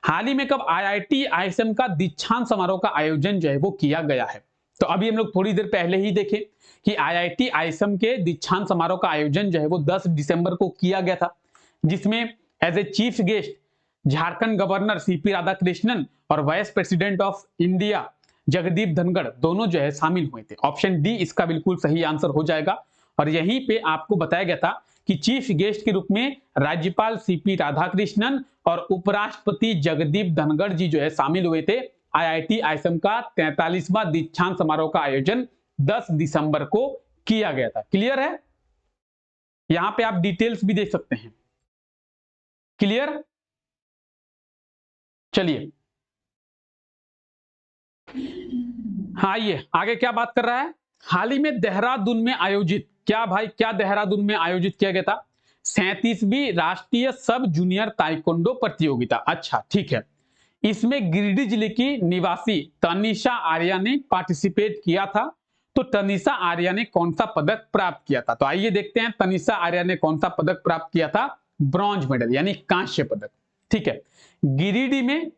हाल ही में कब आईआईटी आईएसएम का दीक्षांत समारोह का आयोजन जो है वो किया गया है? तो अभी हम लोग थोड़ी देर पहले ही देखे कि आईआईटी आईएसएम के दीक्षांत समारोह का आयोजन जो है वो 10 दिसंबर को किया गया था, जिसमें as a chief guest Jharkhand governor CP Radhakrishnan और vice president of India Jagdeep Dhankhar दोनों जो है शामिल हुए थे। ऑप्शन डी इसका बिल्कुल सही आंसर हो जाएगा। और यहीं पे आपको बताया गया था कि चीफ गेस्ट के रूप में राज्यपाल सीपी राधाकृष्णन और उपराष्ट्रपति जगदीप धनखड़ जी जो है शामिल हुए थे। आईआईटी आईएसएम का 43वां दीक्षांत समारोह का आयोजन 10 दिसंबर को किया गया था। क्लियर है? यहां पे आप डिटेल्स भी देख सकते हैं। क्लियर? चलिए हाँ, ये आगे क्या बात कर रहा है? हाल ही में देहरादून में आयोजित, क्या भाई क्या देहरादून में आयोजित किया गया था? 37वीं राष्ट्रीय सब जूनियर ताइक्वांडो प्रतियोगिता। अच्छा ठीक है, इसमें गिरिडीह जिले की निवासी तनिषा आर्या ने पार्टिसिपेट किया था। तो तनिषा आर्या ने कौन सा पदक प्राप्त किया था? तो आइए देखते हैं तनिषा आर्या ने कौन सा पदक प्राप्त किया था। ब्रॉन्ज मेडल यानी कांस्य पदक। ठीक है, गिरिडीह में,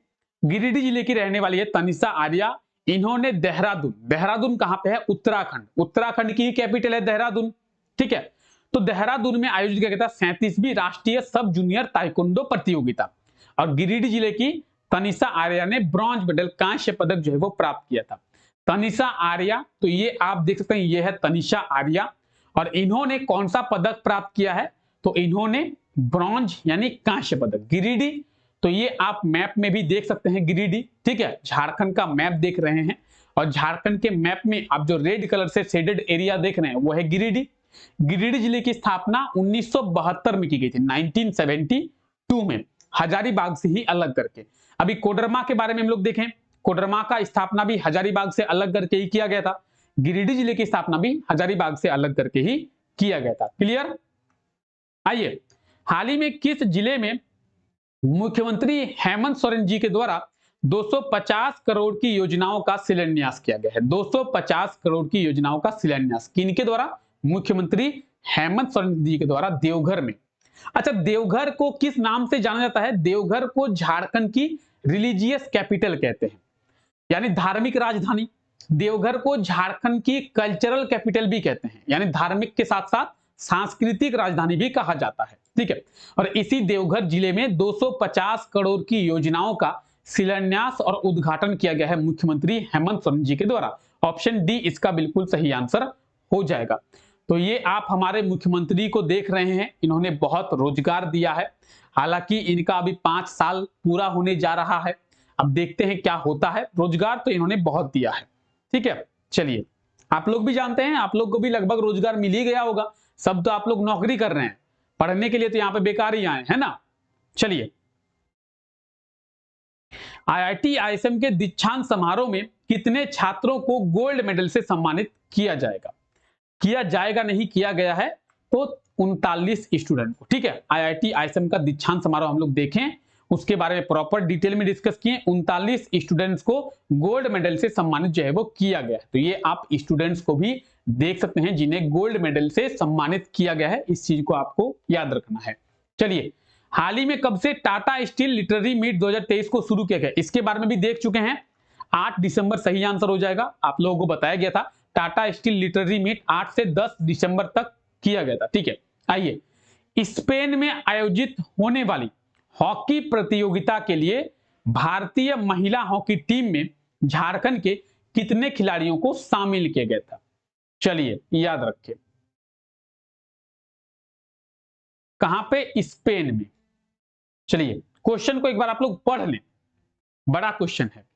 गिरिडीह जिले की रहने वाली है तनिषा आर्या। इन्होंने देहरादून, देहरादून कहां पे है? उत्तराखंड, उत्तराखंड की कैपिटल है देहरादून। ठीक है, तो देहरादून में आयोजित किया गया था 37वीं राष्ट्रीय सब जूनियर ताइक्वांडो प्रतियोगिता और गिरिडीह जिले की तनिषा आर्या ने ब्रॉन्ज मेडल, कांस्य पदक जो है वो प्राप्त किया था। तनिषा आर्या, तो ये आप देख सकते हैं, ये है तनिषा आर्या और इन्होंने कौन सा पदक प्राप्त किया है? तो इन्होंने ब्रॉन्ज यानी कांस्य पदक। गिरिडीह, तो ये आप मैप में भी देख सकते हैं गिरिडीह। ठीक है, झारखंड का मैप देख रहे हैं और झारखंड के मैप में आप जो रेड कलर से शेडेड एरिया देख रहे हैं वो है गिरिडीह। गिरिडीह जिले की स्थापना 1972 में की गई थी, 1972 में, हजारीबाग से ही अलग करके। अभी कोडरमा के बारे में हम लोग देखें, कोडरमा का स्थापना भी हजारीबाग से अलग करके ही किया गया था। गिरिडीह जिले की स्थापना भी हजारीबाग से अलग करके ही किया गया था। क्लियर? आइए, हाल ही में किस जिले में मुख्यमंत्री हेमंत सोरेन जी के द्वारा 250 करोड़ की योजनाओं का शिलान्यास किया गया है? 250 करोड़ की योजनाओं का शिलान्यास किनके द्वारा? मुख्यमंत्री हेमंत सोरेन जी के द्वारा देवघर में। अच्छा, देवघर को किस नाम से जाना जाता है? देवघर को झारखंड की रिलीजियस कैपिटल कहते हैं, यानी धार्मिक राजधानी। देवघर को झारखंड की कल्चरल कैपिटल भी कहते हैं, यानी धार्मिक के साथ साथ सांस्कृतिक राजधानी भी कहा जाता है। ठीक है, और इसी देवघर जिले में 250 करोड़ की योजनाओं का शिलान्यास और उद्घाटन किया गया है मुख्यमंत्री हेमंत सोरेन जी के द्वारा। ऑप्शन डी इसका बिल्कुल सही आंसर हो जाएगा। तो ये आप हमारे मुख्यमंत्री को देख रहे हैं, इन्होंने बहुत रोजगार दिया है। हालांकि इनका अभी 5 साल पूरा होने जा रहा है, अब देखते हैं क्या होता है। रोजगार तो इन्होंने बहुत दिया है। ठीक है, चलिए, आप लोग भी जानते हैं, आप लोग को भी लगभग रोजगार मिल ही गया होगा। सब तो आप लोग नौकरी कर रहे हैं, पढ़ने के लिए तो यहां पे बेकार ही आए, है ना। चलिए, आईआईटी आईएसएम के दीक्षांत समारोह में कितने छात्रों को गोल्ड मेडल से सम्मानित किया जाएगा? किया जाएगा नहीं, किया गया है, तो 39 स्टूडेंट को। ठीक है, आईआईटी आईएसएम का दीक्षांत समारोह हम लोग देखें, उसके बारे में प्रॉपर डिटेल में डिस्कस किए। 39 स्टूडेंट्स को गोल्ड मेडल से सम्मानित जो है वो किया गया है। तो ये आप स्टूडेंट्स को भी देख सकते हैं जिन्हें गोल्ड मेडल से सम्मानित किया गया है, इस चीज को आपको याद रखना है। चलिए, हाल ही में कब से टाटा स्टील लिटरेरी मीट 2023 को शुरू किया गया, इसके बारे में भी देख चुके हैं। 8 दिसंबर सही आंसर हो जाएगा। आप लोगों को बताया गया था टाटा स्टील लिटरेरी मीट 8 से 10 दिसंबर तक किया गया था। ठीक है, आइए, स्पेन में आयोजित होने वाली हॉकी प्रतियोगिता के लिए भारतीय महिला हॉकी टीम में झारखंड के कितने खिलाड़ियों को शामिल किया गया था? चलिए, याद रखिए, कहां पे? स्पेन में। चलिए, क्वेश्चन को एक बार आप लोग पढ़ लें, बड़ा क्वेश्चन है।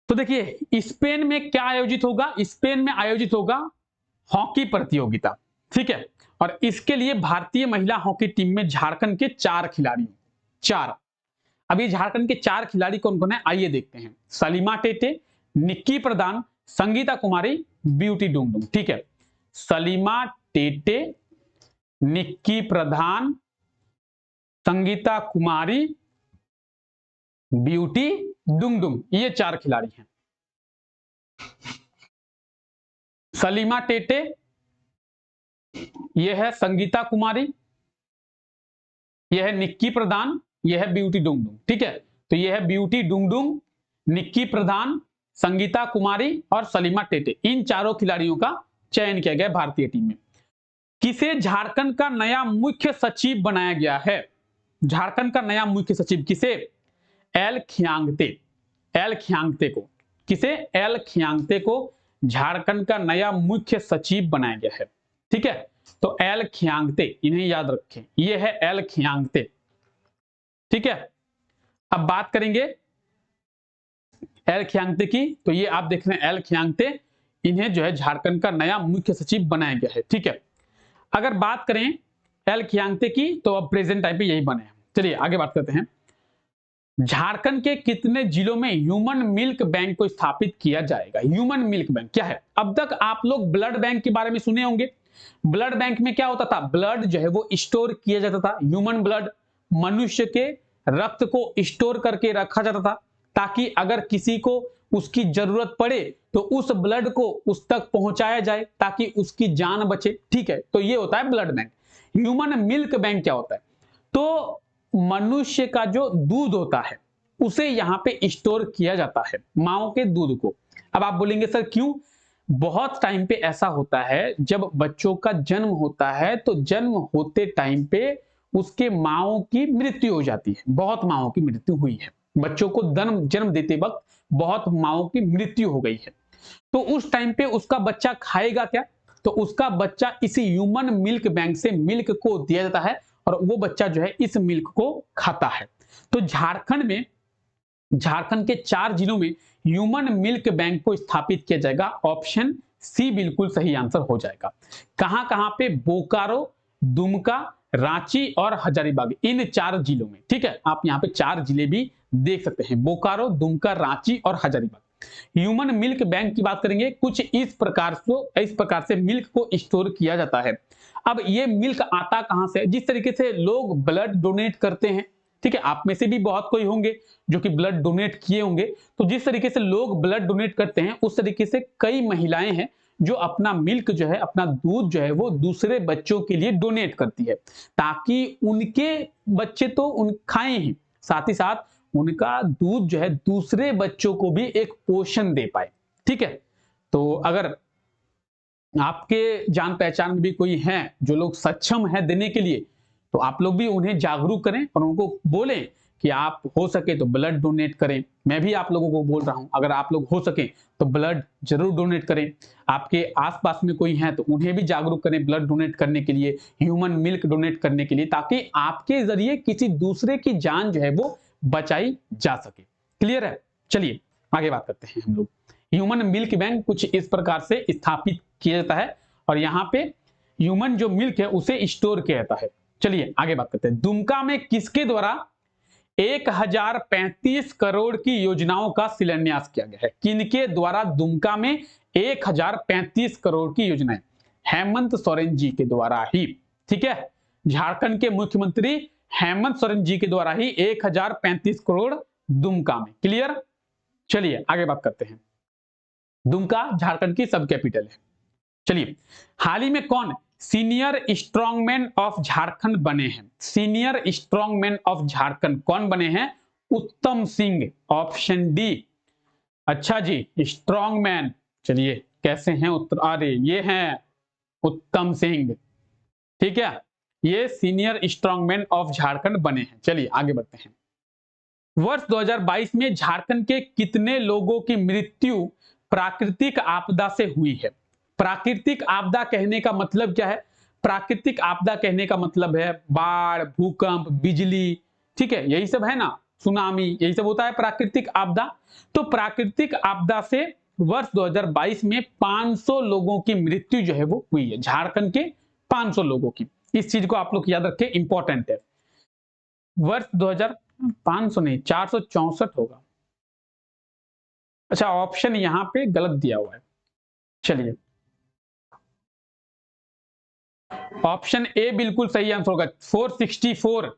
तो देखिए, स्पेन में क्या आयोजित होगा? स्पेन में आयोजित होगा हॉकी प्रतियोगिता। ठीक है, और इसके लिए भारतीय महिला हॉकी टीम में झारखंड के 4 खिलाड़ी, 4। अभी झारखंड के 4 खिलाड़ी कौन कौन है, आइए देखते हैं। सलीमा टेटे, निक्की प्रधान, संगीता कुमारी, ब्यूटी डुंगडुंग। ठीक है, सलीमा टेटे, निक्की प्रधान, संगीता कुमारी, ब्यूटी डुंगडुंग, ये 4 खिलाड़ी हैं। सलीमा टेटे, यह है संगीता कुमारी, यह है निक्की प्रधान, यह है ब्यूटी डुंगडुंग। ठीक है, तो यह है ब्यूटी डुंगडुंग, निक्की प्रधान, संगीता कुमारी और सलीमा टेटे। इन 4 खिलाड़ियों का चयन किया गया भारतीय टीम में। किसे झारखंड का नया मुख्य सचिव बनाया गया है? झारखंड का नया मुख्य सचिव किसे? एल खियांगते, एल खियांगते को, किसे? एल खियांगते को झारखंड का नया मुख्य सचिव बनाया गया है। ठीक है, तो एल खियांगते, इन्हें याद रखें, ये है एल खियांगते। ठीक है, अब बात करेंगे एल खियांगते की, तो ये आप देख रहे हैं एल खियांगते, इन्हें जो है झारखंड का नया मुख्य सचिव बनाया गया है। ठीक है, अगर बात करें एल खियांगते की तो अब प्रेजेंट टाइम पे यही बने हैं। चलिए आगे बात करते हैं। झारखंड के कितने जिलों में ह्यूमन मिल्क बैंक को स्थापित किया जाएगा? ह्यूमन मिल्क बैंक क्या है? अब तक आप लोग ब्लड बैंक के बारे में सुने होंगे। ब्लड बैंक में क्या होता था? ब्लड जो है वो स्टोर किया जाता था। ह्यूमन ब्लड, मनुष्य के रक्त को स्टोर करके रखा जाता था, ताकि अगर किसी को उसकी जरूरत पड़े तो उस ब्लड को उस तक पहुंचाया जाए ताकि उसकी जान बचे। ठीक है, तो ये होता है blood bank. Human milk bank क्या होता है? तो मनुष्य का जो दूध होता है उसे यहां पे स्टोर किया जाता है, माओ के दूध को। अब आप बोलेंगे सर क्यों? बहुत टाइम पे ऐसा होता है जब बच्चों का जन्म होता है तो जन्म होते टाइम पे उसके माओ की मृत्यु हो जाती है। बहुत माओ की मृत्यु हुई है, बच्चों को जन्म देते वक्त बहुत माओ की मृत्यु हो गई है। तो उस टाइम पे उसका बच्चा खाएगा क्या? तो उसका बच्चा इसी ह्यूमन मिल्क बैंक से मिल्क को दिया जाता है और वो बच्चा जो है इस मिल्क को खाता है। तो झारखंड के 4 जिलों में ह्यूमन मिल्क बैंक को स्थापित किया जाएगा। ऑप्शन सी बिल्कुल सही आंसर हो जाएगा। कहां कहां पे? बोकारो, दुमका, रांची और हजारीबाग, इन 4 जिलों में। ठीक है, आप यहां पे 4 जिले भी देख सकते हैं, बोकारो, दुमका, रांची और हजारीबाग। ह्यूमन मिल्क बैंक की बात करेंगे, कुछ इस प्रकार से मिल्क को स्टोर किया जाता है। अब ये मिल्क आता कहां से? जिस तरीके से लोग ब्लड डोनेट करते हैं, ठीक है, आप में से भी बहुत कोई होंगे जो कि ब्लड डोनेट किए होंगे, तो जिस तरीके से लोग ब्लड डोनेट करते हैं उस तरीके से कई महिलाएं हैं जो अपना मिल्क जो है, अपना दूध जो है वो दूसरे बच्चों के लिए डोनेट करती है, ताकि उनके बच्चे तो उन खाएं ही, साथ ही साथ उनका दूध जो है दूसरे बच्चों को भी एक पोषण दे पाए। ठीक है, तो अगर आपके जान पहचान में भी कोई हैं जो लोग सक्षम है देने के लिए, तो आप लोग भी उन्हें जागरूक करें और उनको बोलें कि आप हो सके तो ब्लड डोनेट करें। मैं भी आप लोगों को बोल रहा हूं, अगर आप लोग हो सके तो ब्लड जरूर डोनेट करें। आपके आसपास में कोई है तो उन्हें भी जागरूक करें ब्लड डोनेट करने के लिए, ह्यूमन मिल्क डोनेट करने के लिए, ताकि आपके जरिए किसी दूसरे की जान जो है वो बचाई जा सके। क्लियर है? चलिए आगे बात करते हैं हम लोग। ह्यूमन मिल्क बैंक कुछ इस प्रकार से स्थापित किया जाता है और यहाँ पे ह्यूमन जो मिल्क है उसे स्टोर किया जाता है। चलिए आगे बात करते हैं। दुमका में किसके द्वारा 1035 करोड़ की योजनाओं का शिलान्यास किया गया है? किनके द्वारा दुमका में 1035 करोड़ की योजनाएं? हेमंत सोरेन जी के द्वारा ही। ठीक है, झारखंड के मुख्यमंत्री हेमंत सोरेन जी के द्वारा ही 1035 करोड़ दुमका में। क्लियर? चलिए आगे बात करते हैं। दुमका झारखंड की सब कैपिटल है। चलिए, हाल ही में कौन सीनियर स्ट्रॉन्गमैन ऑफ झारखंड बने हैं? सीनियर स्ट्रॉन्गमैन ऑफ झारखंड कौन बने हैं? उत्तम सिंह, ऑप्शन डी। अच्छा जी, स्ट्रॉन्गमैन, चलिए कैसे हैं उत्तर? अरे ये हैं उत्तम सिंह। ठीक है, ये सीनियर स्ट्रॉन्गमैन ऑफ झारखंड बने हैं। चलिए आगे बढ़ते हैं। वर्ष 2022 में झारखंड के कितने लोगों की मृत्यु प्राकृतिक आपदा से हुई है? प्राकृतिक आपदा कहने का मतलब क्या है? प्राकृतिक आपदा कहने का मतलब है बाढ़, भूकंप, बिजली, ठीक है, यही सब है ना, सुनामी, यही सब होता है प्राकृतिक आपदा। तो प्राकृतिक आपदा से वर्ष 2022 में 500 लोगों की मृत्यु जो है वो हुई है, झारखंड के 500 लोगों की। इस चीज को आप लोग याद रखें, इंपॉर्टेंट है। वर्ष 500 नहीं, 464 होगा। अच्छा, ऑप्शन यहां पे गलत दिया हुआ है। चलिए, ऑप्शन ए बिल्कुल सही आंसर होगा, 464।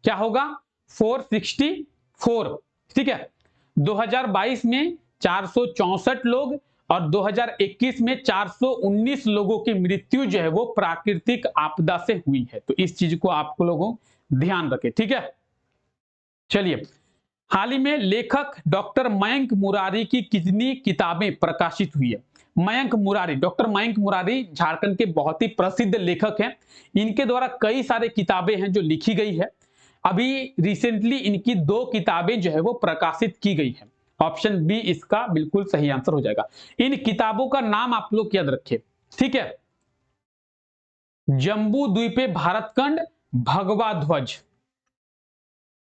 क्या होगा? 464। ठीक है, 2022 में 464 लोग और 2021 में 419 लोगों की मृत्यु जो है वो प्राकृतिक आपदा से हुई है। तो इस चीज को आप लोगों ध्यान रखें। ठीक है, चलिए, हाल ही में लेखक डॉक्टर मयंक मुरारी की कितनी किताबें प्रकाशित हुई है? मयंक मुरारी, डॉक्टर मयंक मुरारी झारखंड के बहुत ही प्रसिद्ध लेखक हैं। इनके द्वारा कई सारे किताबें हैं जो लिखी गई है। अभी रिसेंटली इनकी 2 किताबें जो है वो प्रकाशित की गई है। ऑप्शन बी इसका बिल्कुल सही आंसर हो जाएगा। इन किताबों का नाम आप लोग याद रखिए। ठीक है, जम्बू द्वीपे भारतखंड, भगवा ध्वज,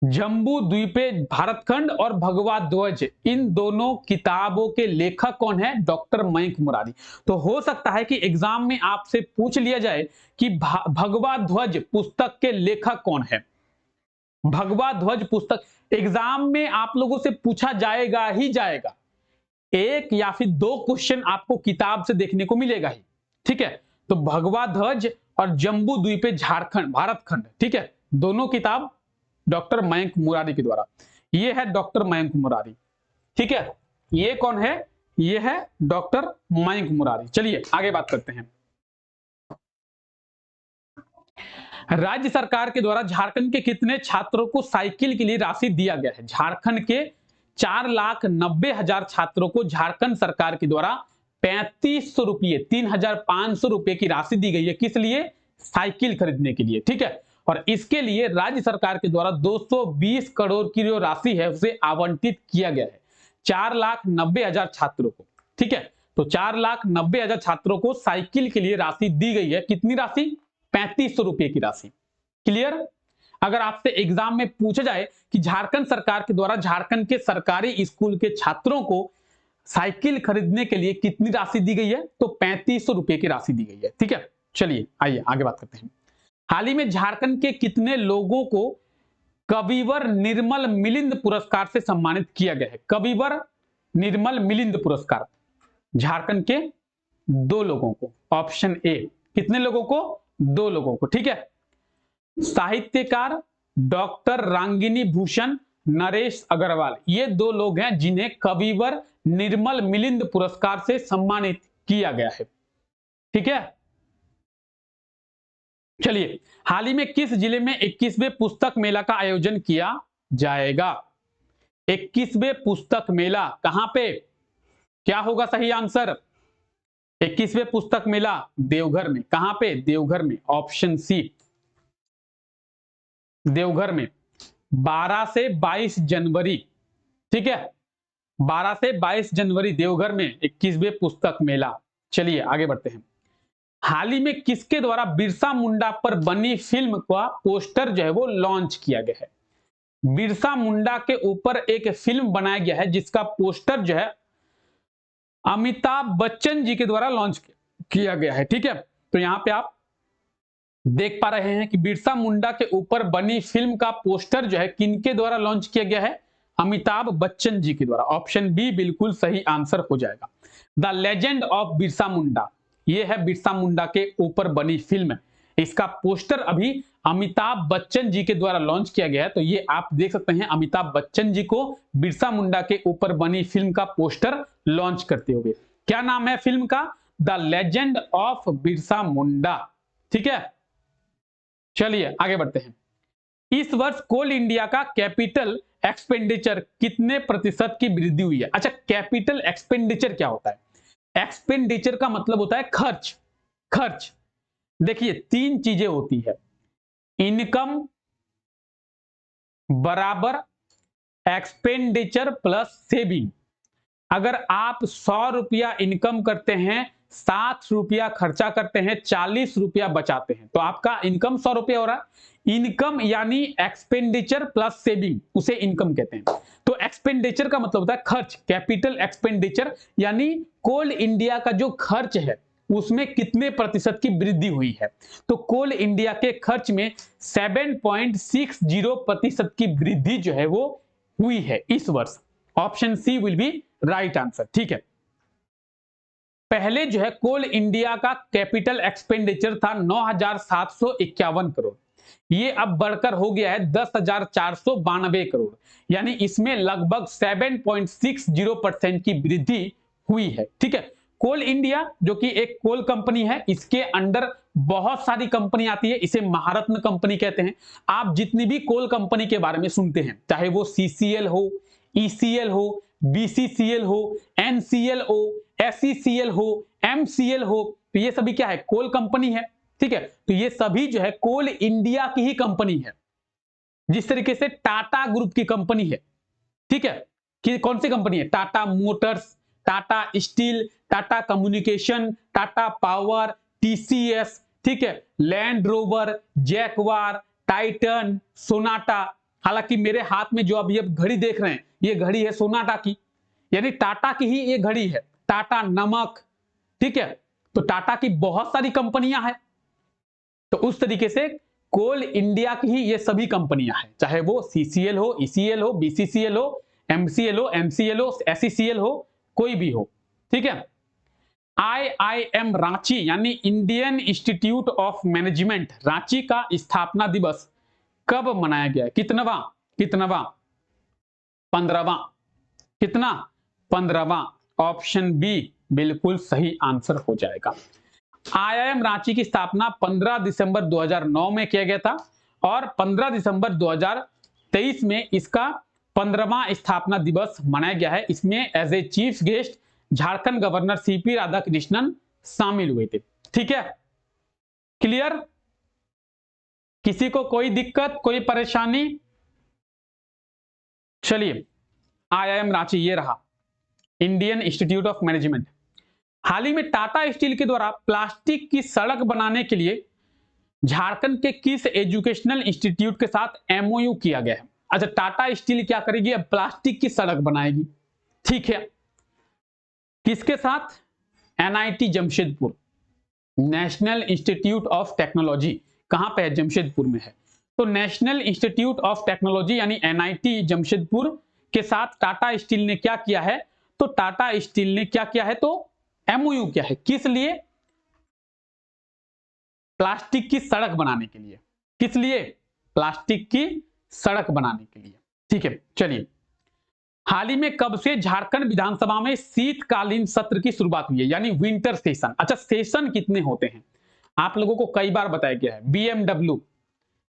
जम्बू द्वीपे भारतखंड और भगवा ध्वज, इन दोनों किताबों के लेखक कौन है? डॉक्टर मयंक मुरारी। तो हो सकता है कि एग्जाम में आपसे पूछ लिया जाए कि भगवा ध्वज पुस्तक के लेखक कौन है। भगवा ध्वज पुस्तक एग्जाम में आप लोगों से पूछा जाएगा ही जाएगा, एक या फिर दो क्वेश्चन आपको किताब से देखने को मिलेगा ही। ठीक है, तो भगवा ध्वज और जम्बू द्वीपे झारखंड भारतखंड, ठीक है, दोनों किताब डॉक्टर मयंक मुरारी के द्वारा। ये है डॉक्टर मयंक मुरारी। ठीक है, ये कौन है? ये है डॉक्टर मयंक मुरारी। चलिए आगे बात करते हैं। राज्य सरकार के द्वारा झारखंड के कितने छात्रों को साइकिल के लिए राशि दिया गया है? झारखंड के 4,90,000 छात्रों को झारखंड सरकार के द्वारा 3500 रुपये 3,500 रुपये की राशि दी गई है। किस लिए? साइकिल खरीदने के लिए। ठीक है, और इसके लिए राज्य सरकार के द्वारा 220 करोड़ की जो राशि है उसे आवंटित किया गया है 4,90,000 छात्रों को। ठीक है, तो 4,90,000 छात्रों को साइकिल के लिए राशि दी गई है। कितनी राशि? 3500 रुपये की राशि। क्लियर? अगर आपसे एग्जाम में पूछा जाए कि झारखंड सरकार के द्वारा झारखंड के सरकारी स्कूल के छात्रों को साइकिल खरीदने के लिए कितनी राशि दी गई है, तो 3500 रुपये की राशि दी गई है। ठीक है, चलिए आइए आगे बात करते हैं। हाल ही में झारखंड के कितने लोगों को कविवर निर्मल मिलिंद पुरस्कार से सम्मानित किया गया है? कविवर निर्मल मिलिंद पुरस्कार झारखंड के 2 लोगों को। Option A. कितने लोगों को? 2 लोगों को। ठीक है, साहित्यकार डॉक्टर रांगिनी भूषण नरेश अग्रवाल, ये 2 लोग हैं जिन्हें कविवर निर्मल मिलिंद पुरस्कार से सम्मानित किया गया है। ठीक है, चलिए हाल ही में किस जिले में 21वें पुस्तक मेला का आयोजन किया जाएगा? 21वें पुस्तक मेला कहां पे? क्या होगा सही आंसर? 21वें पुस्तक मेला देवघर में। कहां पे? देवघर में। ऑप्शन सी, देवघर में। 12 से 22 जनवरी। ठीक है, 12 से 22 जनवरी देवघर में 21वें पुस्तक मेला। चलिए आगे बढ़ते हैं। हाल ही में किसके द्वारा बिरसा मुंडा पर बनी फिल्म का पोस्टर जो है वो लॉन्च किया गया है? बिरसा मुंडा के ऊपर एक फिल्म बनाया गया है जिसका पोस्टर जो है अमिताभ बच्चन जी के द्वारा लॉन्च किया गया है। ठीक है, तो यहां पे आप देख पा रहे हैं कि बिरसा मुंडा के ऊपर बनी फिल्म का पोस्टर जो है किनके द्वारा लॉन्च किया गया है? अमिताभ बच्चन जी के द्वारा। ऑप्शन बी बिल्कुल सही आंसर हो जाएगा। The legend of Birsa Munda, ये है बिरसा मुंडा के ऊपर बनी फिल्म। इसका पोस्टर अभी अमिताभ बच्चन जी के द्वारा लॉन्च किया गया है। तो ये आप देख सकते हैं अमिताभ बच्चन जी को बिरसा मुंडा के ऊपर बनी फिल्म का पोस्टर लॉन्च करते हुए। क्या नाम है फिल्म का? The legend of Birsa Munda. ठीक है, चलिए आगे बढ़ते हैं। इस वर्ष कोल इंडिया का कैपिटल एक्सपेंडिचर कितने प्रतिशत की वृद्धि हुई है? अच्छा, कैपिटल एक्सपेंडिचर क्या होता है? एक्सपेंडिचर का मतलब होता है खर्च। खर्च देखिए 3 चीजें होती है, इनकम बराबर एक्सपेंडिचर प्लस सेविंग। अगर आप 100 रुपया इनकम करते हैं, 60 रुपया खर्चा करते हैं, 40 रुपया बचाते हैं, तो आपका इनकम 100 रुपया हो रहा है। इनकम यानी एक्सपेंडिचर प्लस सेविंग, उसे इनकम कहते हैं। तो एक्सपेंडिचर का मतलब होता है खर्च। कैपिटल एक्सपेंडिचर यानी कोल इंडिया का जो खर्च है उसमें कितने प्रतिशत की वृद्धि हुई है। तो कोल इंडिया के खर्च में 7.60 प्रतिशत की वृद्धि जो है वो हुई है इस वर्ष। Option C will be right answer. ठीक है, पहले जो है कोल इंडिया का कैपिटल एक्सपेंडिचर था 9,751 करोड़, ये अब बढ़कर हो गया है 10,492 करोड़, यानी इसमें लगभग 7.60% की वृद्धि हुई है। ठीक है, कोल इंडिया जो कि एक कोल कंपनी है, इसके अंडर बहुत सारी कंपनी आती है, इसे महारत्न कंपनी कहते हैं। आप जितनी भी कोल कंपनी के बारे में सुनते हैं, चाहे वो CCL हो, ECL हो, BCCL हो, NCL हो, SECL हो, MCL हो, तो ये सभी क्या है? कोल कंपनी है। ठीक है, तो ये सभी जो है कोल इंडिया की ही कंपनी है। जिस तरीके से टाटा ग्रुप की कंपनी है, ठीक है, कि कौन सी कंपनी है? Tata Motors, Tata steel, Tata communication, Tata power, TCS, ठीक है, land rover, Jaquar, Titan, Sonata, हालांकि मेरे हाथ में जो अभी अब घड़ी देख रहे हैं, ये घड़ी है सोनाटा की, यानी टाटा की ही ये घड़ी है, टाटा नमक, ठीक है। तो टाटा की बहुत सारी कंपनियां हैं, तो उस तरीके से कोल इंडिया की ही ये सभी कंपनियां हैं, चाहे वो सीसीएल हो, ईसीएल हो, बीसीसीएल हो, एमसीएल हो, एमसीएल हो, एसईसीएल हो, कोई भी हो, ठीक है। आईआईएम रांची यानी Indian institute of management Ranchi का स्थापना दिवस कब मनाया गया? कितनवा? कितनवा? 15वां। कितना? 15वां। ऑप्शन बी बिल्कुल सही आंसर हो जाएगा। आईआईएम रांची की स्थापना 15 दिसंबर 2009 में किया गया था और 15 दिसंबर 2023 में इसका 15वां स्थापना दिवस मनाया गया है। इसमें as a chief guest Jharkhand governor CP Radhakrishnan शामिल हुए थे, ठीक है। क्लियर? किसी को कोई दिक्कत, कोई परेशानी? चलिए, आईआईएम रांची ये रहा, इंडियन इंस्टीट्यूट ऑफ मैनेजमेंट। हाल ही में टाटा स्टील के द्वारा प्लास्टिक की सड़क बनाने के लिए झारखंड के किस एजुकेशनल इंस्टीट्यूट के साथ एमओयू किया गया है? अच्छा, टाटा स्टील क्या करेगी? अब प्लास्टिक की सड़क बनाएगी, ठीक है। किसके साथ? NIT Jamshedpur, national institute of technology. कहां पे है? जमशेदपुर में है। तो नेशनल इंस्टीट्यूट ऑफ टेक्नोलॉजी यानी एनआईटी जमशेदपुर के साथ टाटा स्टील ने क्या किया है? तो टाटा स्टील ने क्या किया है? तो एमओयू क्या है? किस लिए? प्लास्टिक की सड़क बनाने के लिए। किस लिए? प्लास्टिक की सड़क बनाने के लिए, ठीक है। चलिए, हाल ही में कब से झारखंड विधानसभा में शीतकालीन सत्र की शुरुआत हुई है, यानी विंटर सेशन? अच्छा, सेशन कितने होते हैं? आप लोगों को कई बार बताया गया है। बीएमडब्ल्यू,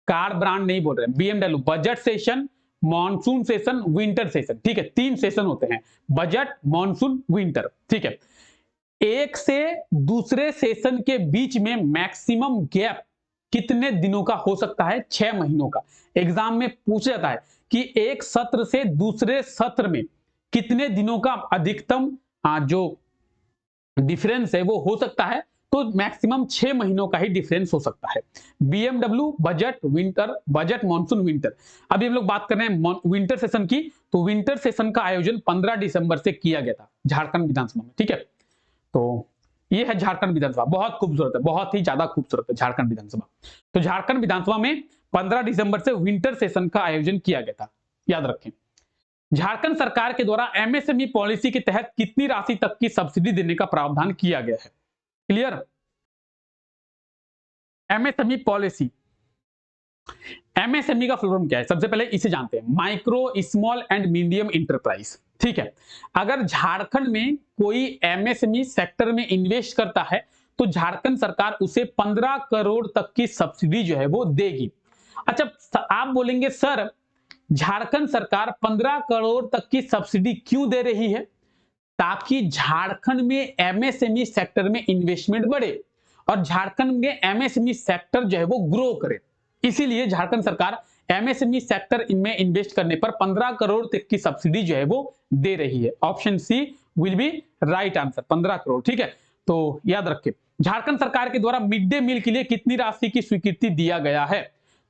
कार ब्रांड नहीं बोल रहे, BMW, budget session, monsoon session, winter session, ठीक है। 3 सेशन होते हैं, बजट, मॉनसून, विंटर, ठीक है। एक से दूसरे सेशन के बीच में मैक्सिमम गैप कितने दिनों का हो सकता है? 6 महीनों का। एग्जाम में पूछा जाता है कि एक सत्र से दूसरे सत्र में कितने दिनों का अधिकतम जो डिफरेंस है वो हो सकता है, तो मैक्सिमम 6 महीनों का ही डिफरेंस हो सकता है। BMW, budget, winter, budget, monsoon, winter. अभी हम लोग बात कर रहे हैं विंटर सेशन की, तो विंटर सेशन का आयोजन 15 दिसंबर से किया गया था झारखंड विधानसभा में, ठीक है। तो ये है झारखंड विधानसभा, बहुत खूबसूरत है, बहुत ही ज्यादा खूबसूरत है झारखंड विधानसभा। तो झारखंड विधानसभा में 15 दिसंबर से विंटर सेशन का आयोजन किया गया था, याद रखें। झारखंड सरकार के द्वारा एमएसएमई पॉलिसी के तहत कितनी राशि तक की सब्सिडी देने का प्रावधान किया गया है? क्लियर? एमएसएमई पॉलिसी, एमएसएमई का फुल फॉर्म क्या है? सबसे पहले इसे जानते हैं, micro small and medium enterprise, ठीक है। अगर झारखंड में कोई एमएसएमई सेक्टर में इन्वेस्ट करता है तो झारखंड सरकार उसे 15 करोड़ तक की सब्सिडी जो है वो देगी। अच्छा, आप बोलेंगे सर झारखंड सरकार 15 करोड़ तक की सब्सिडी क्यों दे रही है? ताकि झारखंड में एमएसएमई सेक्टर में इन्वेस्टमेंट बढ़े और झारखंड में एमएसएमई सेक्टर जो है वो ग्रो करे। इसीलिए झारखंड सरकार एमएसएमई सेक्टर में इन्वेस्ट करने पर 15 करोड़ तक की सब्सिडी जो है वो दे रही है। Option C will be right answer, 15 crore, ठीक है। तो याद रखें, झारखंड सरकार के द्वारा मिड डे मील के लिए कितनी राशि की स्वीकृति दिया गया है?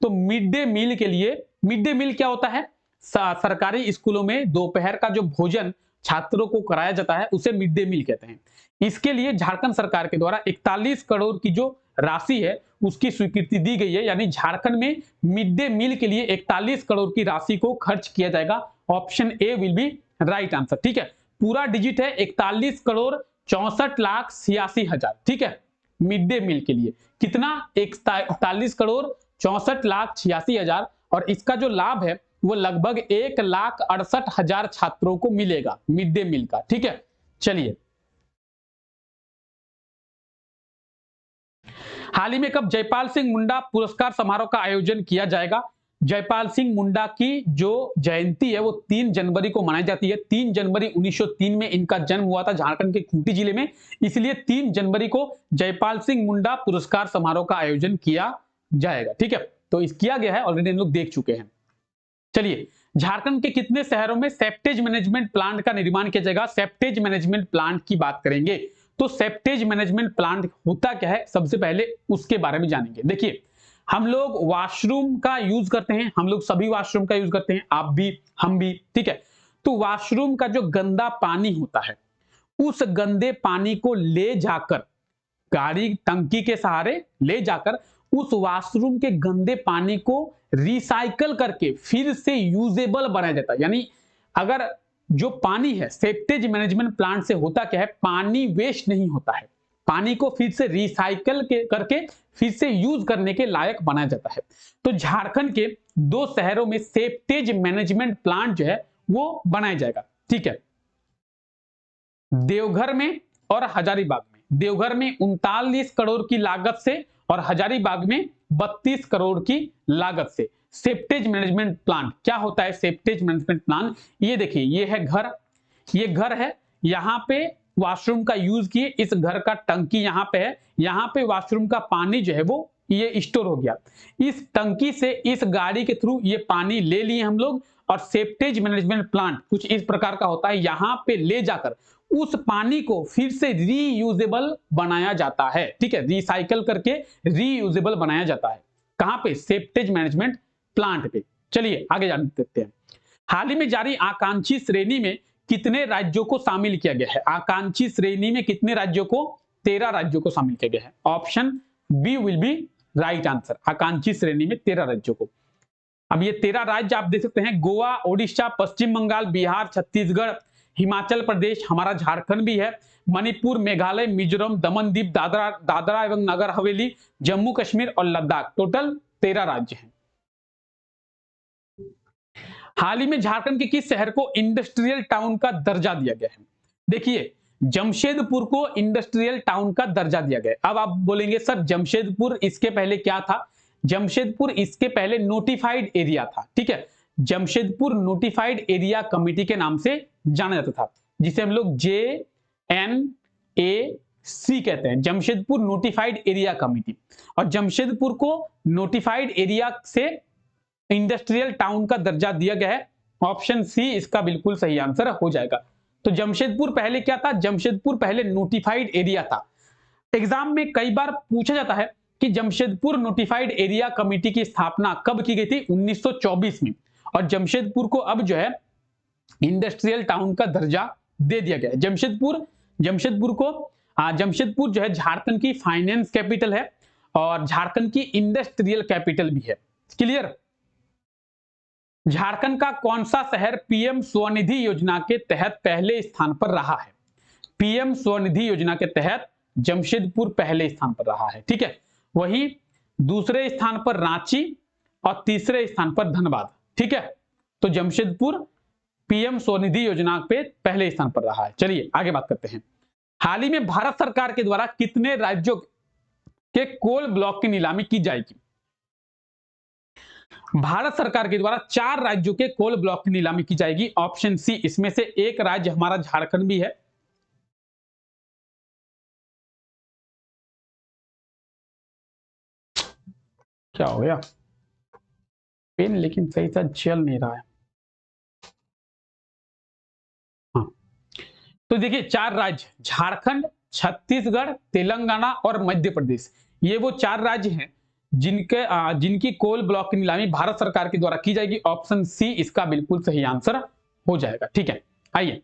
तो मिड डे मील के लिए, मिड डे मील क्या होता है? सरकारी स्कूलों में दोपहर का जो भोजन छात्रों को कराया जाता है उसे मिड डे मील कहते हैं। इसके लिए झारखंड सरकार के द्वारा 41 करोड़ की जो राशि है उसकी स्वीकृति दी गई है, यानी झारखंड में मिड डे मील के लिए 41 करोड़ की राशि को खर्च किया जाएगा। Option A will be right answer, ठीक है। पूरा डिजिट है 41 करोड़ 64 लाख 86 हजार, ठीक है। मिड डे मील के लिए कितना? 41 करोड़ 64 लाख 86 हजार, और इसका जो लाभ है वो लगभग 1,68,000 छात्रों को मिलेगा मिड डे मील का, ठीक है। चलिए, हाल ही में कब जयपाल सिंह मुंडा पुरस्कार समारोह का आयोजन किया जाएगा? जयपाल सिंह मुंडा की जो जयंती है वो 3 जनवरी को मनाई जाती है। 3 जनवरी 1903 में इनका जन्म हुआ था झारखंड के खूंटी जिले में, इसलिए 3 जनवरी को जयपाल सिंह मुंडा पुरस्कार समारोह का आयोजन किया जाएगा, ठीक है। तो इस किया गया है, ऑलरेडी हम लोग देख चुके हैं। चलिए, झारखंड के कितने शहरों में सेप्टेज मैनेजमेंट प्लांट का निर्माण किया जाएगा? सेप्टेज मैनेजमेंट प्लांट की बात करेंगे तो सेप्टेज मैनेजमेंट प्लांट होता क्या है, सबसे पहले उसके बारे में जानेंगे। देखिए, हम लोग वॉशरूम का यूज करते हैं, हम लोग सभी वॉशरूम का यूज करते हैं, आप भी, हम भी, ठीक है। तो वॉशरूम का जो गंदा पानी होता है, उस गंदे पानी को ले जाकर गाड़ी टंकी के सहारे ले जाकर उस वॉशरूम के गंदे पानी को रिसाइकल करके फिर से यूजेबल बनाया जाता है। यानी अगर जो पानी है सेप्टेज मैनेजमेंट प्लांट से होता क्या है, पानी वेस्ट नहीं होता है, पानी को फिर से रिसाइकल करके फिर से यूज करने के लायक बनाया जाता है। तो झारखंड के 2 शहरों में सेप्टेज मैनेजमेंट प्लांट जो है वो बनाया जाएगा, ठीक है। देवघर में और हजारीबाग में। देवघर में 39 करोड़ की लागत से और हजारीबाग में 32 करोड़ की लागत से सेप्टेज मैनेजमेंट प्लांट। क्या होता है सेप्टेज मैनेजमेंट प्लांट? ये देखिए, ये है घर, ये घर है, यहां पे वॉशरूम का यूज किए, इस घर का टंकी यहां पे है, यहां पे वॉशरूम का पानी जो है वो ये स्टोर हो गया, इस टंकी से इस गाड़ी के थ्रू ये पानी ले लिए हम लोग, और सेप्टेज मैनेजमेंट प्लांट कुछ इस प्रकार का होता है, यहां पे ले जाकर उस पानी को फिर से रीयूजेबल बनाया जाता है, ठीक है, रिसाइकल करके रीयूजेबल बनाया जाता है। कहां पे? सेप्टेज मैनेजमेंट प्लांट पे। चलिए आगे जान देखते हैं। हाल ही में जारी आकांक्षी श्रेणी में कितने राज्यों को शामिल किया गया है? आकांक्षी श्रेणी में कितने राज्यों को? 13 राज्यों को शामिल किया गया है। Option B will be right answer. आकांक्षी श्रेणी में 13 राज्यों को। अब ये 13 राज्य आप देख सकते हैं, गोवा, ओडिशा, पश्चिम बंगाल, बिहार, छत्तीसगढ़, हिमाचल प्रदेश, हमारा झारखंड भी है, मणिपुर, मेघालय, मिजोरम, दमन दीप, दादरा एवं नगर हवेली, जम्मू कश्मीर और लद्दाख। टोटल 13 राज्य हैं। हाल ही में झारखंड के किस शहर को इंडस्ट्रियल टाउन का दर्जा दिया गया है? देखिए, जमशेदपुर को इंडस्ट्रियल टाउन का दर्जा दिया गया। अब आप बोलेंगे सर जमशेदपुर इसके पहले क्या था? जमशेदपुर इसके पहले नोटिफाइड एरिया था, ठीक है। जमशेदपुर नोटिफाइड एरिया कमेटी के नाम से जाना जाता था, जिसे हम लोग JNAC कहते हैं, जमशेदपुर नोटिफाइड एरिया कमेटी। और जमशेदपुर को नोटिफाइड एरिया से इंडस्ट्रियल टाउन का दर्जा दिया गया है। ऑप्शन सी इसका बिल्कुल सही आंसर हो जाएगा। तो जमशेदपुर पहले क्या था? जमशेदपुर पहले नोटिफाइड एरिया था। एग्जाम में कई बार पूछा जाता है कि जमशेदपुर नोटिफाइड एरिया कमेटी की स्थापना कब की गई थी? 1924 में। और जमशेदपुर को अब जो है इंडस्ट्रियल टाउन का दर्जा दे दिया गया है। जमशेदपुर जो है झारखंड की फाइनेंस कैपिटल है और झारखंड की इंडस्ट्रियल कैपिटल भी है। क्लियर? झारखंड का कौन सा शहर पीएम स्वनिधि योजना के तहत पहले स्थान पर रहा है? पीएम स्वनिधि योजना के तहत जमशेदपुर पहले स्थान पर रहा है, ठीक है। वही दूसरे स्थान पर रांची और तीसरे स्थान पर धनबाद, ठीक है। तो जमशेदपुर पीएम स्वनिधि योजना पे पहले स्थान पर रहा है। चलिए आगे बात करते हैं। हाल ही में भारत सरकार के द्वारा कितने राज्यों के कोल ब्लॉक की नीलामी की जाएगी? भारत सरकार के द्वारा 4 राज्यों के कोल ब्लॉक की नीलामी की जाएगी। ऑप्शन सी, इसमें से एक राज्य हमारा झारखंड भी है। क्या हो गया? पेन लेकिन सही से चल नहीं रहा है। हाँ, तो देखिए 4 राज्य, झारखंड, छत्तीसगढ़, तेलंगाना और मध्य प्रदेश, ये वो 4 राज्य हैं जिनकी कोल ब्लॉक की नीलामी भारत सरकार के द्वारा की जाएगी। ऑप्शन सी इसका बिल्कुल सही आंसर हो जाएगा, ठीक है। आइए,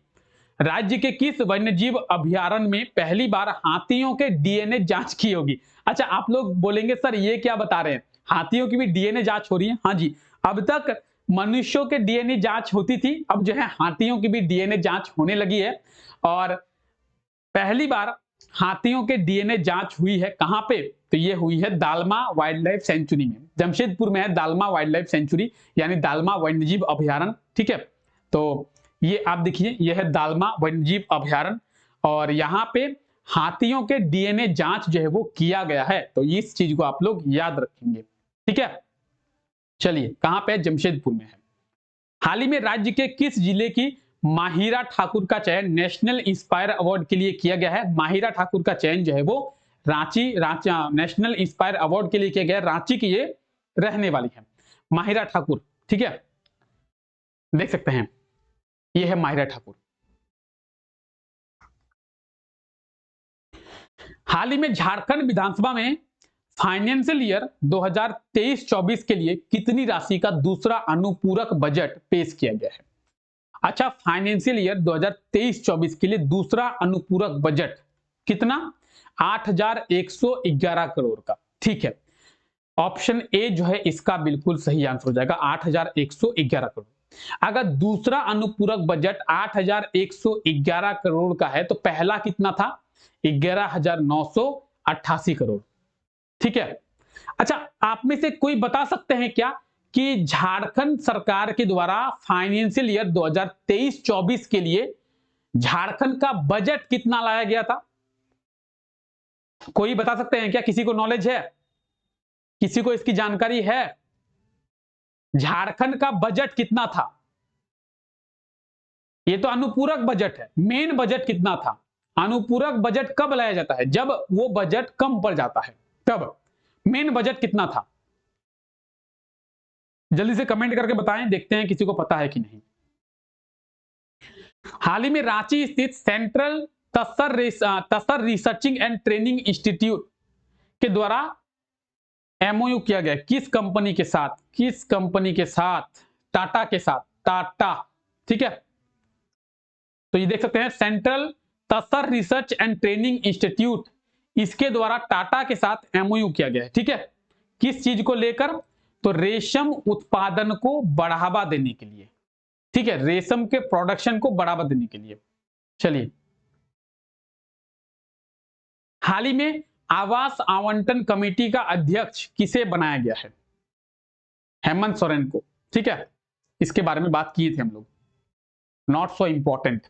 राज्य के किस वन्यजीव अभयारण्य में पहली बार हाथियों के डीएनए जांच की होगी? अच्छा, आप लोग बोलेंगे सर ये क्या बता रहे हैं, हाथियों की भी डीएनए जांच हो रही है? हाँ जी, अब तक मनुष्यों के डीएनए जांच होती थी, अब जो है हाथियों की भी डीएनए जांच होने लगी है। और पहली बार हाथियों के डीएनए जांच हुई है कहां पे? तो ये हुई है दालमा वाइल्ड लाइफ सेंचुरी में। जमशेदपुर में है दालमा वाइल्ड लाइफ सेंचुरी, यानी दालमा वन्यजीव अभयारण्य, ठीक है। तो ये आप देखिए, ये है दालमा वन्यजीव अभयारण्य और यहाँ पे हाथियों के डीएनए जांच जो है वो किया गया है। तो इस चीज को आप लोग याद रखेंगे, ठीक है। चलिए, कहां पे? जमशेदपुर में है। हाल ही में राज्य के किस जिले की माहिरा ठाकुर का चयन नेशनल इंस्पायर अवार्ड के लिए किया गया है? माहिरा ठाकुर का चयन जो है वो रांची नेशनल इंस्पायर अवार्ड के लिए किया गया। रांची की ये रहने वाली है माहिरा ठाकुर, ठीक है। देख सकते हैं, ये है माहिरा ठाकुर। हाल ही में झारखंड विधानसभा में फाइनेंशियल ईयर 2023-24 के लिए कितनी राशि का दूसरा अनुपूरक बजट पेश किया गया है? अच्छा, फाइनेंशियल ईयर 2023-24 के लिए दूसरा अनुपूरक बजट कितना? 8,111 करोड़ का। ठीक है, ऑप्शन ए जो है इसका बिल्कुल सही आंसर हो जाएगा, 8,111 करोड़। अगर दूसरा अनुपूरक बजट 8,111 करोड़ का है तो पहला कितना था? 11,988 करोड़। ठीक है। अच्छा, आप में से कोई बता सकते हैं क्या कि झारखंड सरकार के द्वारा फाइनेंशियल ईयर 2023-24 के लिए झारखंड का बजट कितना लाया गया था? कोई बता सकते हैं क्या? किसी को नॉलेज है? किसी को इसकी जानकारी है? झारखंड का बजट कितना था? ये तो अनुपूरक बजट है, मेन बजट कितना था? अनुपूरक बजट कब लाया जाता है? जब वो बजट कम पड़ जाता है तब। मेन बजट कितना था? जल्दी से कमेंट करके बताएं, देखते हैं किसी को पता है कि नहीं। हाल ही में रांची स्थित central Tasar researching and training institute के द्वारा एमओयू किया गया किस कंपनी के साथ? किस कंपनी के साथ? टाटा के साथ। टाटा। ठीक है, तो ये देख सकते हैं central Tasar research and training institute, इसके द्वारा टाटा के साथ एमओयू किया गया है। ठीक है, किस चीज को लेकर? तो रेशम उत्पादन को बढ़ावा देने के लिए। ठीक है, रेशम के प्रोडक्शन को बढ़ावा देने के लिए। चलिए, हाल ही में आवास आवंटन कमेटी का अध्यक्ष किसे बनाया गया है? हेमंत सोरेन को। ठीक है, इसके बारे में बात किए थे हम लोग, नॉट सो इंपॉर्टेंट।